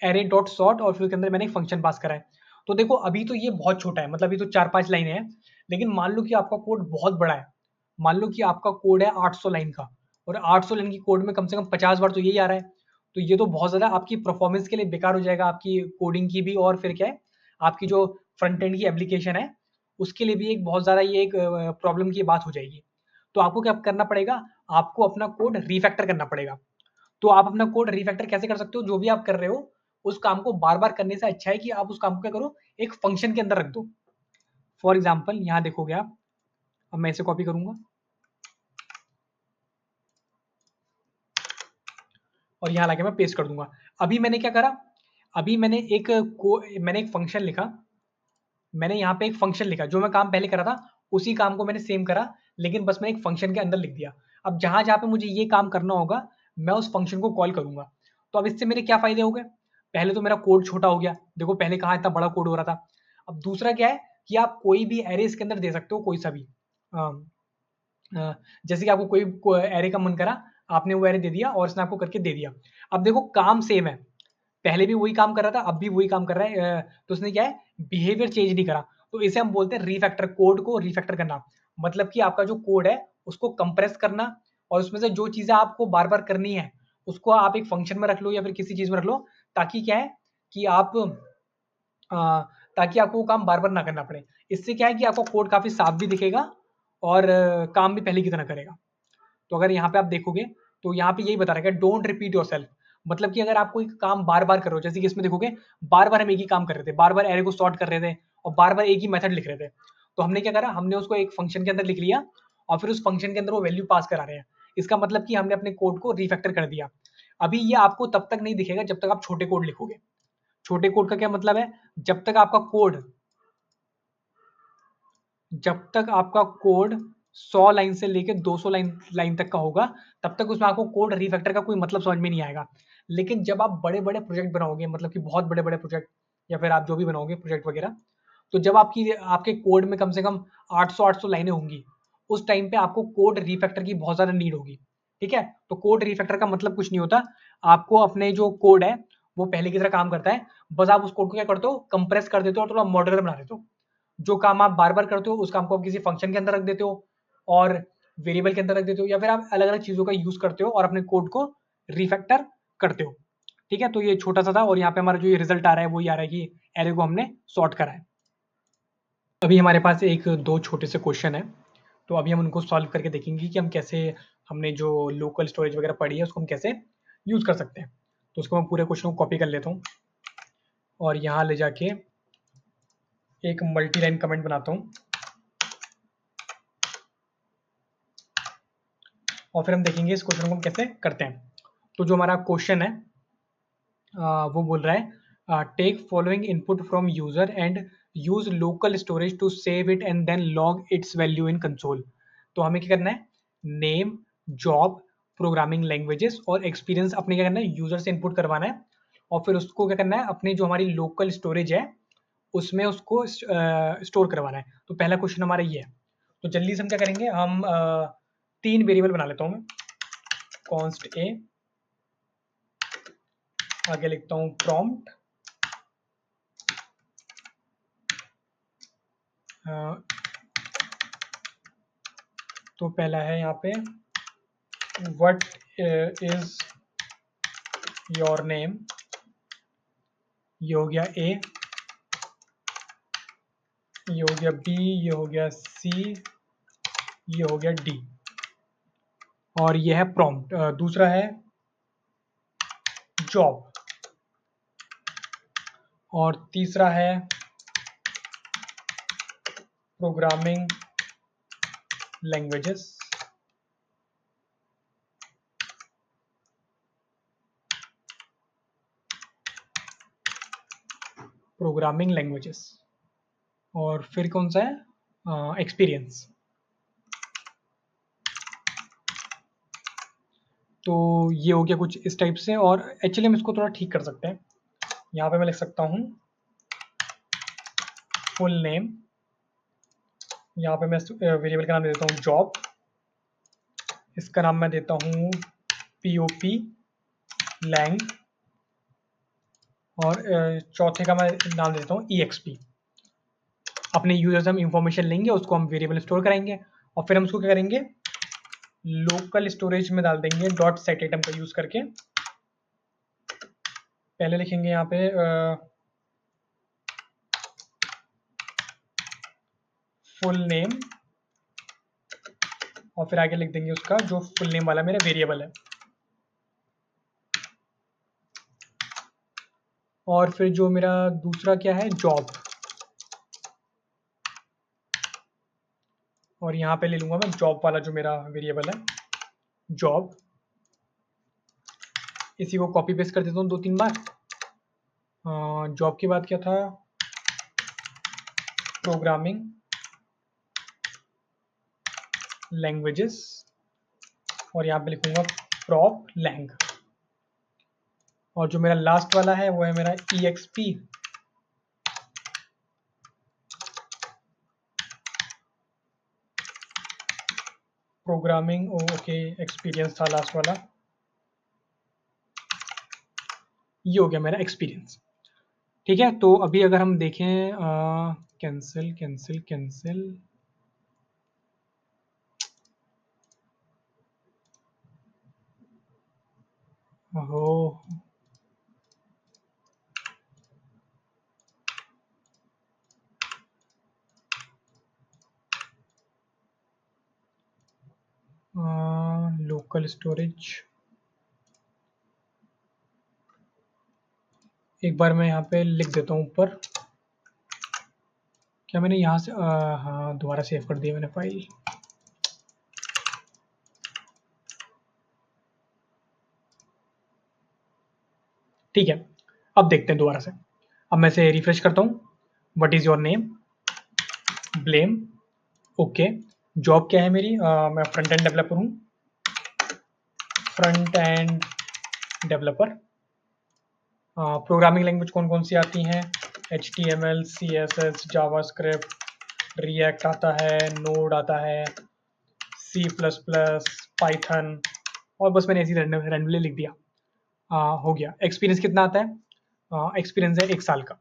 एरे डॉट सॉर्ट और फिर उसके अंदर मैंने एक फंक्शन पास करा है। तो देखो अभी तो ये बहुत छोटा है, मतलब ये तो 4-5 लाइनें हैं, लेकिन मान लो कि आपका कोड बहुत बड़ा है। मान लो कि आपका कोड है 800 लाइन का, और 800 लाइन की कोड में कम से कम 50 बार तो यही आ रहा है। तो ये तो बहुत ज़्यादा आपकी परफॉर्मेंस के लिए बेकार हो जाएगा, आपकी कोडिंग की भी, और फिर क्या है, आपकी जो फ्रंट एंड की एप्लीकेशन है उसके लिए भी एक बहुत ज़्यादा ये एक प्रॉब्लम की बात हो जाएगी। तो आपको क्या करना पड़ेगा, आपको अपना कोड रिफैक्टर करना पड़ेगा। तो आप अपना कोड रिफैक्टर कैसे कर सकते हो, जो भी आप कर रहे हो उस काम को बार बार करने से अच्छा है कि आप उस काम को क्या करो, एक फंक्शन के अंदर रख दो। फॉर एग्जाम्पल यहाँ देखोगे आप, अब मैं इसे कॉपी करूंगा और यहाँ लाके मैं पेस्ट कर दूंगा। अभी मैंने क्या करा, अभी मैंने एक फंक्शन लिखा, मैंने यहाँ पे एक फंक्शन लिखा, जो मैं काम पहले करा था उसी काम को मैंने सेम करा, लेकिन बस मैंने एक फंक्शन के अंदर लिख दिया। अब जहां जहां पे मुझे ये काम करना होगा मैं उस फंक्शन को कॉल करूंगा। तो अब इससे मेरे क्या फायदे हो गए, पहले तो मेरा कोड छोटा हो गया, देखो पहले कहाँ इतना बड़ा कोड हो रहा था। अब दूसरा क्या है कि आप कोई भी एरे इसके अंदर दे सकते हो, कोई सा भी। जैसे कि आपको कोई एरे का मन करा, आपने वो एरे दे दिया और इसने आपको करके दे दिया। अब देखो काम सेम है, पहले भी वही काम कर रहा था, अब भी वही काम कर रहा है, तो उसने क्या है, बिहेवियर चेंज नहीं करा। तो इसे हम बोलते हैं रिफैक्टर, कोड को रिफैक्टर करना। मतलब कि आपका जो कोड है उसको कंप्रेस करना, और उसमें से जो चीजें आपको बार बार करनी है उसको आप एक फंक्शन में रख लो या फिर किसी चीज में रख लो, ताकि क्या है कि ताकि आपको वो काम बार बार ना करना पड़े। इससे क्या है कि आपका कोड काफी साफ भी दिखेगा और काम भी पहले की तरह करेगा। तो अगर यहाँ पे आप देखोगे तो यहाँ पे यही बता रखा है, डोंट रिपीट योरसेल्फ। मतलब कि अगर आप कोई काम बार-बार कर रहे हो, जैसे कि इसमें देखोगे बार-बार हम एक ही काम कर रहे थे, बार-बार एरे को सॉर्ट कर रहे थे और बार-बार एक ही मेथड लिख रहे थे। तो हमने क्या करा, हमने उसको एक फंक्शन के अंदर लिख लिया और फिर उस फंक्शन के अंदर वो वैल्यू पास करा रहे हैं। इसका मतलब कि हमने अपने कोड को रिफैक्टर कर दिया। अभी ये आपको तब तक नहीं दिखेगा जब तक आप छोटे कोड लिखोगे। छोटे कोड का क्या मतलब है, जब तक आपका कोड 100 लाइन से लेके 200 लाइन तक का होगा, तब तक उसमें आपको कोड रिफैक्टर का कोई मतलब समझ में नहीं आएगा। लेकिन जब आप बड़े-बड़े प्रोजेक्ट बनाओगे, मतलब कि बहुत बड़े-बड़े प्रोजेक्ट या फिर आप जो भी बनाओगे प्रोजेक्ट वगैरह, तो जब आपके कोड में कम से कम 800 लाइनें होंगी, उस टाइम पे आपको कोड रिफैक्टर की बहुत ज़्यादा नीड होगी। ठीक है? तो कोड रिफैक्टर का मतलब कुछ नहीं होता, आपको अपने जो कोड है, वो पहले की तरह काम करता है। बस आप उस कोड को क्या करते हो, कंप्रेस कर देते हो और थोड़ा मॉड्यूलर बना देते हो। जो काम आप बार-बार करते हो, उस काम को आप किसी फंक्शन के अंदर रख देते हो और वेरिएबल के अंदर रख देते हो, या फिर आप अलग-अलग चीज़ों का यूज़ करते हो और अपने कोड को रिफैक्टर करते हो। ठीक है? तो ये छोटा-सा था और यहाँ पे हमारा जो ये रिज़ल्ट आ रहा है, वो ये आ रहा है कि एरे को हमने सॉर्ट करा है। अभी हमारे पास 1-2 छोटे से क्वेश्चन हैं, तो अभी हम उनको सॉल्व करके देखेंगे कि हम कैसे, हमने जो लोकल स्टोरेज वगैरह पढ़ी है, उसको हम कैसे यूज़ कर सकते हैं। तो उसको मैं पूरे क्वेश्चन को कॉपी कर लेता हूँ और यहाँ ले जाके एक मल्टी लाइन कमेंट बनाता हूँ और फिर हम देखेंगे इस क्वेश्चन को हम कैसे करते हैं। तो जो हमारा क्वेश्चन है, वो बोल रहा है take following input from user and use local storage to save it and then log its value in console. तो हमें क्या करना है, नेम, जॉब, प्रोग्रामिंग लैंग्वेजेस और एक्सपीरियंस अपने क्या करना है, यूजर से इनपुट करवाना है और फिर उसको क्या करना है, अपनी जो हमारी लोकल स्टोरेज है उसमें उसको स्टोर करवाना है। तो पहला क्वेश्चन हमारा ये है। तो जल्दी से हम क्या करेंगे, हम 3 वेरिएबल बना लेता हूँ मैं। कॉन्स्ट ए, आगे लिखता हूँ प्रॉम्प्ट, तो पहला है यहाँ पे व्हाट इज योर नेम, ये हो गया ए, ये हो गया बी, ये हो गया सी, ये हो गया डी और ये है प्रॉम्प्ट। दूसरा है जॉब और तीसरा है प्रोग्रामिंग लैंग्वेजेस। प्रोग्रामिंग लैंग्वेजेस और फिर कौन सा है, एक्सपीरियंस। तो ये हो गया कुछ इस टाइप से और एक्चुअली हम इसको थोड़ा ठीक कर सकते हैं। यहाँ पे मैं लिख सकता हूँ फुल नेम, यहाँ पे मैं वेरिएबल का नाम दे देता हूँ जॉब, इसका नाम मैं देता हूँ पी लैंग और चौथे का मैं नाम देता हूँ EXP। अपने यूजर से हम इंफॉर्मेशन लेंगे, उसको हम वेरिएबल स्टोर कराएंगे और फिर हम उसको क्या करेंगे, लोकल स्टोरेज में डाल देंगे डॉट सेट आइटम का यूज करके। पहले लिखेंगे यहाँ पे फुल नेम और फिर आगे लिख देंगे उसका जो फुल नेम वाला मेरा वेरिएबल है और फिर जो मेरा दूसरा क्या है, जॉब, और यहाँ पे ले लूंगा मैं जॉब वाला जो मेरा वेरिएबल है जॉब। इसी को कॉपी पेस्ट कर देता हूँ 2-3 बार। जॉब के बाद क्या था, प्रोग्रामिंग लैंग्वेजेस और यहाँ पे लिखूंगा प्रॉप लैंग और जो मेरा लास्ट वाला है वो है मेरा EXP प्रोग्रामिंग ओके एक्सपीरियंस था लास्ट वाला, ये हो गया मेरा एक्सपीरियंस। ठीक है, तो अभी अगर हम देखें कैंसिल कैंसिल कैंसिल, हो लोकल स्टोरेज, एक बार मैं यहाँ पे लिख देता हूँ ऊपर। क्या मैंने यहाँ से हाँ दोबारा सेव कर दिया मैंने फाइल। ठीक है, अब देखते हैं दोबारा से। अब मैं से रिफ्रेश करता हूँ। What is your name, blame, okay. Job क्या है मेरी, मैं फ्रंट एंड डेवलपर हूँ, front end developer. Programming language कौन कौन सी आती हैं, HTML, CSS, जावास्क्रिप्ट, रिएक्ट आता है, नोड आता है, C++, पाइथन, और बस मैंने ऐसे ही रैंडमली लिख दिया। हो गया। एक्सपीरियंस कितना आता है, एक्सपीरियंस है 1 साल का।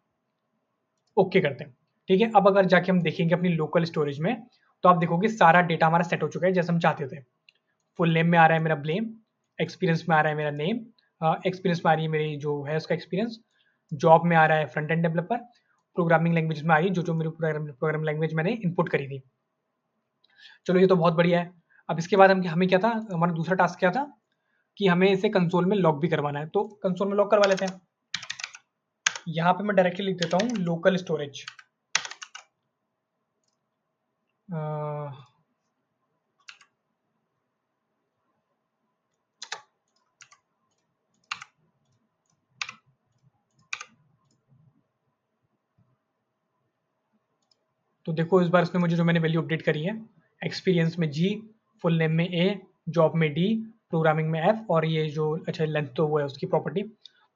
ओके करते हैं। ठीक है, अब अगर जाके हम देखेंगे अपनी लोकल स्टोरेज में, तो आप देखोगे सारा डेटा हमारा सेट हो चुका है जैसे हम चाहते थे। फुल नेम में आ रहा है मेरा ब्लेम, एक्सपीरियंस में आ रहा है मेरा नेम, एक्सपीरियंस में आ रही है मेरी जो है उसका एक्सपीरियंस, जॉब में आ रहा है front end developer, programming language में आ रही है जो जो मेरी प्रोग्रामिंग लैंग्वेज मैंने इनपुट करी थी। चलो ये तो बहुत बढ़िया है। अब इसके बाद हमें क्या था, हमारा दूसरा टास्क क्या था कि हमें इसे कंसोल में लॉग भी करवाना है। तो कंसोल में लॉग करवा लेते हैं। यहाँ पे मैं डायरेक्टली लिख देता हूँ लोकल स्टोरेज, तो देखो इस बार इसने मुझे जो मैंने वैल्यू अपडेट करी है, एक्सपीरियंस में G, फुल नेम में A, जॉब में D, प्रोग्रामिंग में F, और ये जो अच्छा लेंथ तो वो है उसकी प्रॉपर्टी।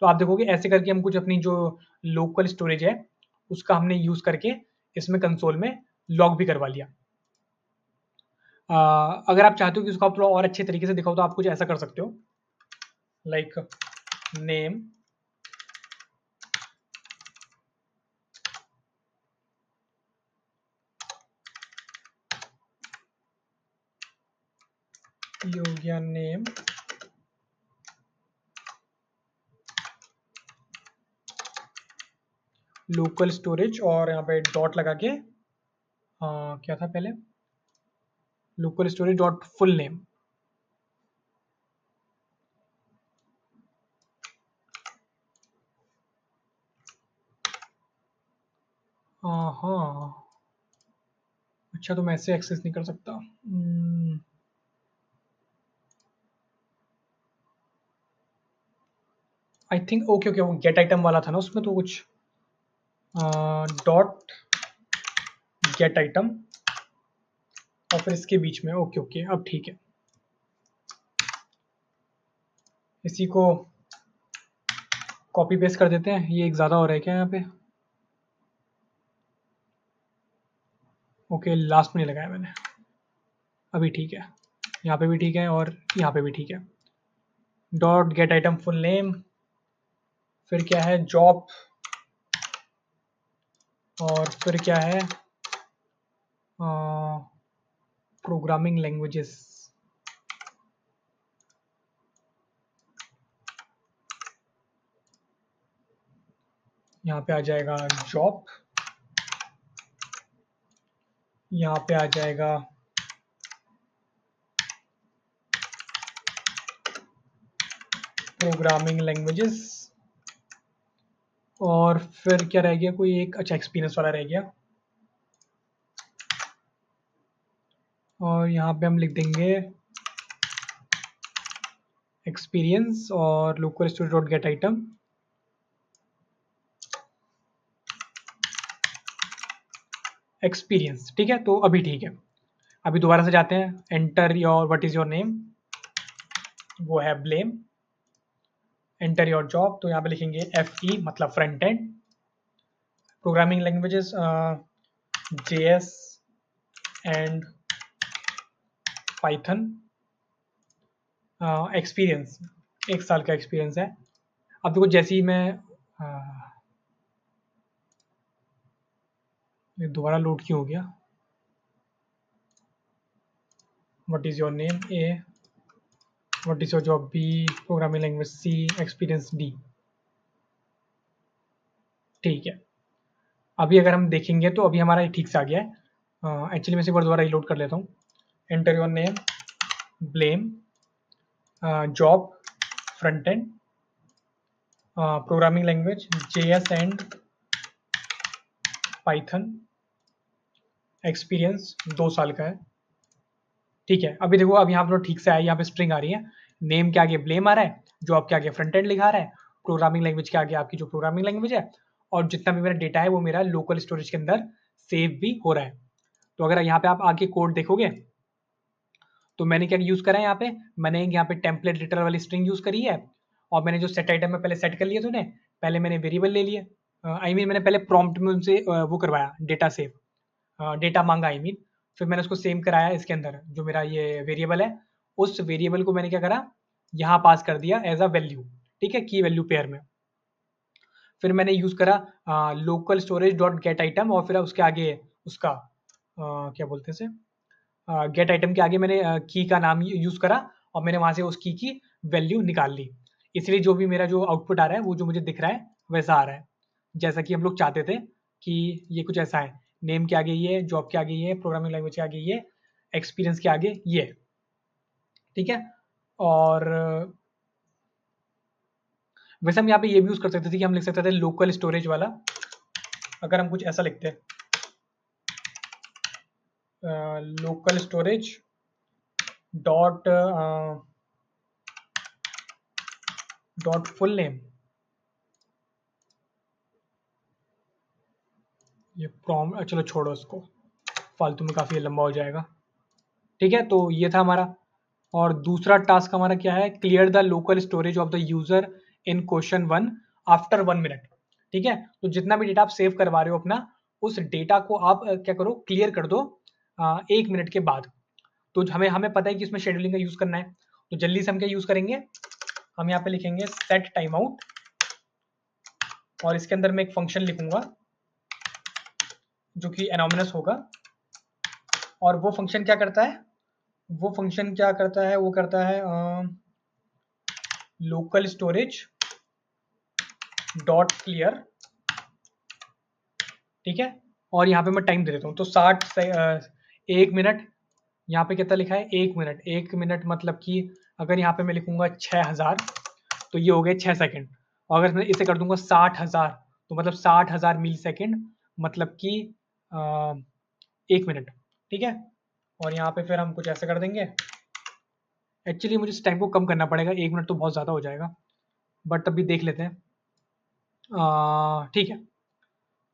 तो आप देखोगे ऐसे करके हम कुछ अपनी जो लोकल स्टोरेज है उसका हमने यूज़ करके इसमें कंसोल में लॉग भी करवा लिया। अगर आप चाहते हो कि उसको आप थोड़ा और अच्छे तरीके से दिखाओ तो आप कुछ ऐसा कर सकते हो, लाइक नेम ये हो गया नेम, लोकल स्टोरेज, और यहाँ पे डॉट लगा के क्या था पहले, local storage dot full name. हाँ अच्छा, तो मैं ऐसे एक्सेस नहीं कर सकता। आई थिंक ओके ओके, वो गेट आइटम वाला था ना उसमें, तो कुछ डॉट गेट आइटम और फिर इसके बीच में, ओके ओके अब ठीक है। इसी को कॉपी पेस्ट कर देते हैं। ये एक ज़्यादा हो रहा है क्या यहाँ पे, ओके लास्ट में नहीं लगाया मैंने, अभी ठीक है। यहाँ पे भी ठीक है और यहाँ पे भी ठीक है। Dot gate item full name, फिर क्या है जॉब, और फिर क्या है प्रोग्रामिंग लैंग्वेजेस। यहाँ पे आ जाएगा जॉब, यहाँ पे आ जाएगा प्रोग्रामिंग लैंग्वेजेस, और फिर क्या रह गया, कोई एक अच्छा एक्सपीरियंस वाला रह गया, और यहाँ पे हम लिख देंगे एक्सपीरियंस और local storage dot gate item. Experience ठीक है, तो अभी ठीक है। अभी दोबारा से जाते हैं, enter your what is your name, वो है ब्लेम, एंटर योर जॉब, तो यहाँ पे लिखेंगे FE मतलब front end, programming languages JS and Python, experience 1 साल का एक्सपीरियंस है। अब देखो जैसे ही मैं ये दोबारा लोड क्यों हो गया, what is your name A, what is your job B, programming language C, experience D। ठीक है, अभी अगर हम देखेंगे तो अभी हमारा ये ठीक से आ गया है। एक्चुअली मैं इसे एक बार दोबारा रीलोड कर लेता हूँ। Enter your name blame, job, front end, programming language JS and Python, experience 2 साल का है। ठीक है, अभी देखो, अब यहाँ पर ठीक से आया, यहाँ पे स्ट्रिंग आ रही है, नेम के आगे ब्लेम आ रहा है, जॉब के आगे फ्रंट एंड लिखा रहा है, प्रोग्रामिंग लैंग्वेज के आगे आपकी जो प्रोग्रामिंग लैंग्वेज है, और जितना भी मेरा डेटा है वो मेरा लोकल स्टोरेज के अंदर सेव भी हो रहा है। तो अगर यहाँ पे आप आगे कोड देखोगे तो मैंने क्या यूज करा है, यहाँ पे मैंने यहाँ पे टेम्पलेट रिटर्न वाली स्ट्रिंग यूज करी है, और मैंने जो सेट आइटम में पहले सेट कर लिया था, पहले मैंने वेरिएबल ले लिए, आई मीन मैंने पहले प्रॉम्प्ट में उनसे वो करवाया, डेटा सेव, डेटा मांगा, आई मीन फिर मैंने उसको सेम कराया इसके अंदर, जो मेरा ये वेरिएबल है, उस वेरिएबल को मैंने क्या करा, यहाँ पास कर दिया एज अ वैल्यू, ठीक है, की वैल्यू पेयर में। फिर मैंने यूज करा local storage dot gate item, और फिर उसके आगे उसका क्या बोलते हैं, गेट आइटम के आगे मैंने की का नाम यूज करा, और मैंने वहां से उस की वैल्यू निकाल ली। इसलिए जो भी मेरा जो आउटपुट आ रहा है वो जो मुझे दिख रहा है वैसा आ रहा है, जैसा कि हम लोग चाहते थे कि ये कुछ ऐसा है, नेम के आगे ये, जॉब के आगे ये, प्रोग्रामिंग लैंग्वेज के आगे ये, एक्सपीरियंस के आगे ये। ठीक है, और वैसे हम यहाँ पे ये भी यूज कर सकते थे कि हम लिख सकते थे लोकल स्टोरेज वाला, अगर हम कुछ ऐसा लिखते local storage dot dot full name, ये प्रॉम, चलो छोड़ो उसको, फालतू में काफ़ी लंबा हो जाएगा। ठीक है, तो ये था हमारा, और दूसरा टास्क हमारा क्या है, clear the local storage of the user in question 1 after 1 minute. ठीक है, तो जितना भी डेटा आप सेव करवा रहे हो अपना, उस डेटा को आप क्या करो, क्लियर कर दो 1 मिनट के बाद। तो हमें हमें पता है कि इसमें शेड्यूलिंग का यूज करना है, तो जल्दी से हम क्या यूज करेंगे, हम यहाँ पे लिखेंगे सेट टाइम आउट, और इसके अंदर मैं एक फंक्शन लिखूंगा जो कि एनोमिनस होगा, और वो फंक्शन क्या करता है, वो फंक्शन क्या करता है, वो करता है लोकल स्टोरेज डॉट क्लियर। ठीक है, और यहाँ पे मैं टाइम दे देता हूँ, तो 1 मिनट, यहाँ पे कितना लिखा है, 1 मिनट, 1 मिनट मतलब कि अगर यहाँ पे मैं लिखूंगा 6000, तो ये हो गए 6 सेकंड, और अगर मैं इसे कर दूंगा 60,000, तो मतलब 60,000 मिली सेकेंड, मतलब कि 1 मिनट। ठीक है, और यहाँ पे फिर हम कुछ ऐसे कर देंगे, एक्चुअली मुझे इस टाइम को कम करना पड़ेगा, 1 मिनट तो बहुत ज़्यादा हो जाएगा, बट अभी देख लेते हैं। ठीक है,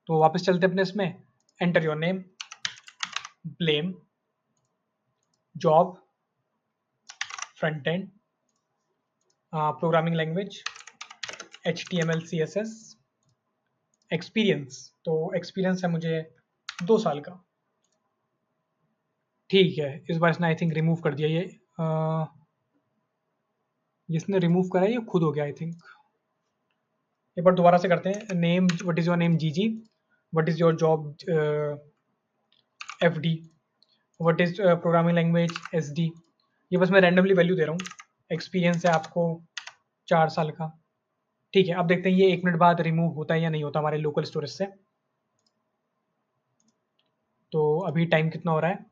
तो वापस चलते हैं अपने इसमें, enter your name, blame, job, front end, programming language HTML CSS, experience, तो एक्सपीरियंस है मुझे 2 साल का। ठीक है, इस बार इसने आई थिंक रिमूव कर दिया, ये जिसने रिमूव करा ये खुद हो गया आई थिंक। एक बार दोबारा से करते हैं, name, what is your name GG, what is your job FD, what is programming language SD। ये बस मैं रैंडमली वैल्यू दे रहा हूँ, एक्सपीरियंस है आपको 4 साल का। ठीक है, अब देखते हैं ये 1 मिनट बाद रिमूव होता है या नहीं होता हमारे लोकल स्टोरेज से। तो अभी टाइम कितना हो रहा है,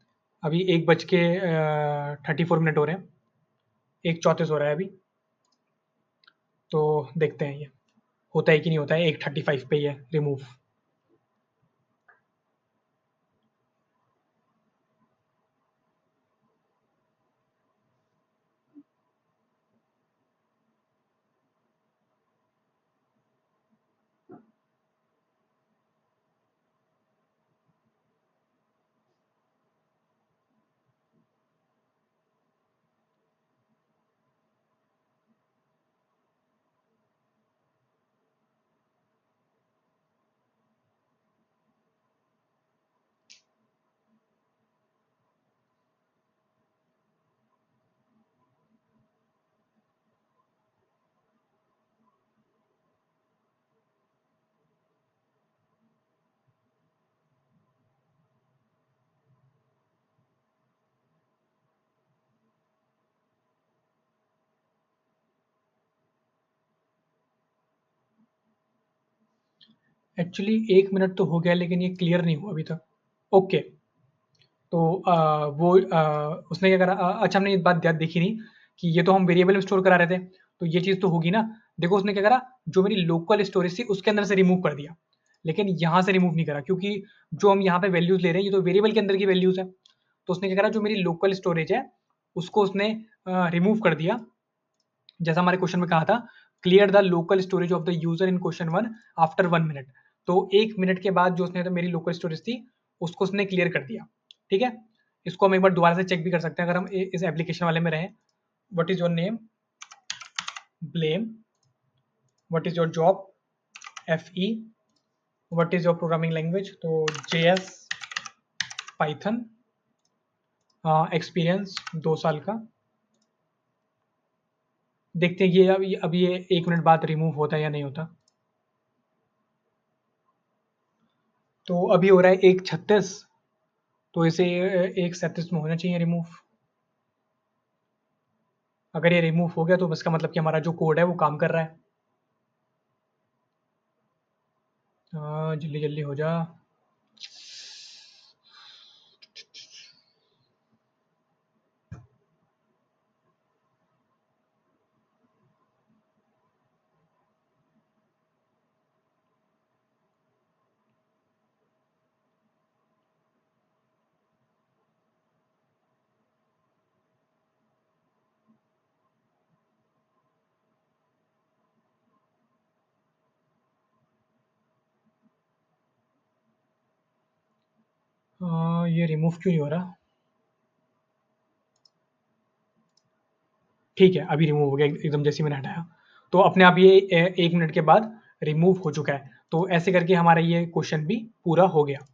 अभी 1:34 हो रहे हैं, 1:34 हो रहा है अभी, तो देखते हैं ये होता है कि नहीं होता है, 1:35 पे ही है रिमूव। एक्चुअली 1 मिनट तो हो गया, लेकिन ये क्लियर नहीं हुआ अभी तक। ओके, तो वो उसने क्या करा, अच्छा हमने ये बात देखी नहीं कि ये तो हम वेरिएबल में स्टोर करा रहे थे, तो ये चीज़ तो होगी ना। देखो उसने क्या करा, जो मेरी लोकल स्टोरेज थी उसके अंदर से रिमूव कर दिया, लेकिन यहाँ से रिमूव नहीं करा, क्योंकि जो हम यहाँ पे वैल्यूज ले रहे हैं ये तो वेरिएबल के अंदर की वैल्यूज है। तो उसने क्या करा, जो मेरी लोकल स्टोरेज है उसको उसने रिमूव कर दिया, जैसा हमारे क्वेश्चन में कहा था, clear the local storage of the user in question 1 after 1 minute. तो 1 मिनट के बाद जो उसने तो मेरी लोकल स्टोरेज थी उसको उसने क्लियर कर दिया। ठीक है, इसको हम एक बार दोबारा से चेक भी कर सकते हैं अगर हम इस एप्लीकेशन वाले में रहें। What is your name, blame, what is your job, FE, what is your programming language, तो JS, पाइथन, एक्सपीरियंस 2 साल का। देखते हैं ये अब ये 1 मिनट बाद रिमूव होता है या नहीं होता। तो अभी हो रहा है 1:36, तो इसे 1:37 में होना चाहिए रिमूव। अगर ये रिमूव हो गया तो इसका मतलब कि हमारा जो कोड है वो काम कर रहा है। जल्दी जल्दी हो जा। ये रिमूव क्यों नहीं हो रहा। ठीक है, अभी रिमूव हो गया एकदम जैसे ही मैंने हटाया, तो अपने आप ये 1 मिनट के बाद रिमूव हो चुका है। तो ऐसे करके हमारा ये क्वेश्चन भी पूरा हो गया।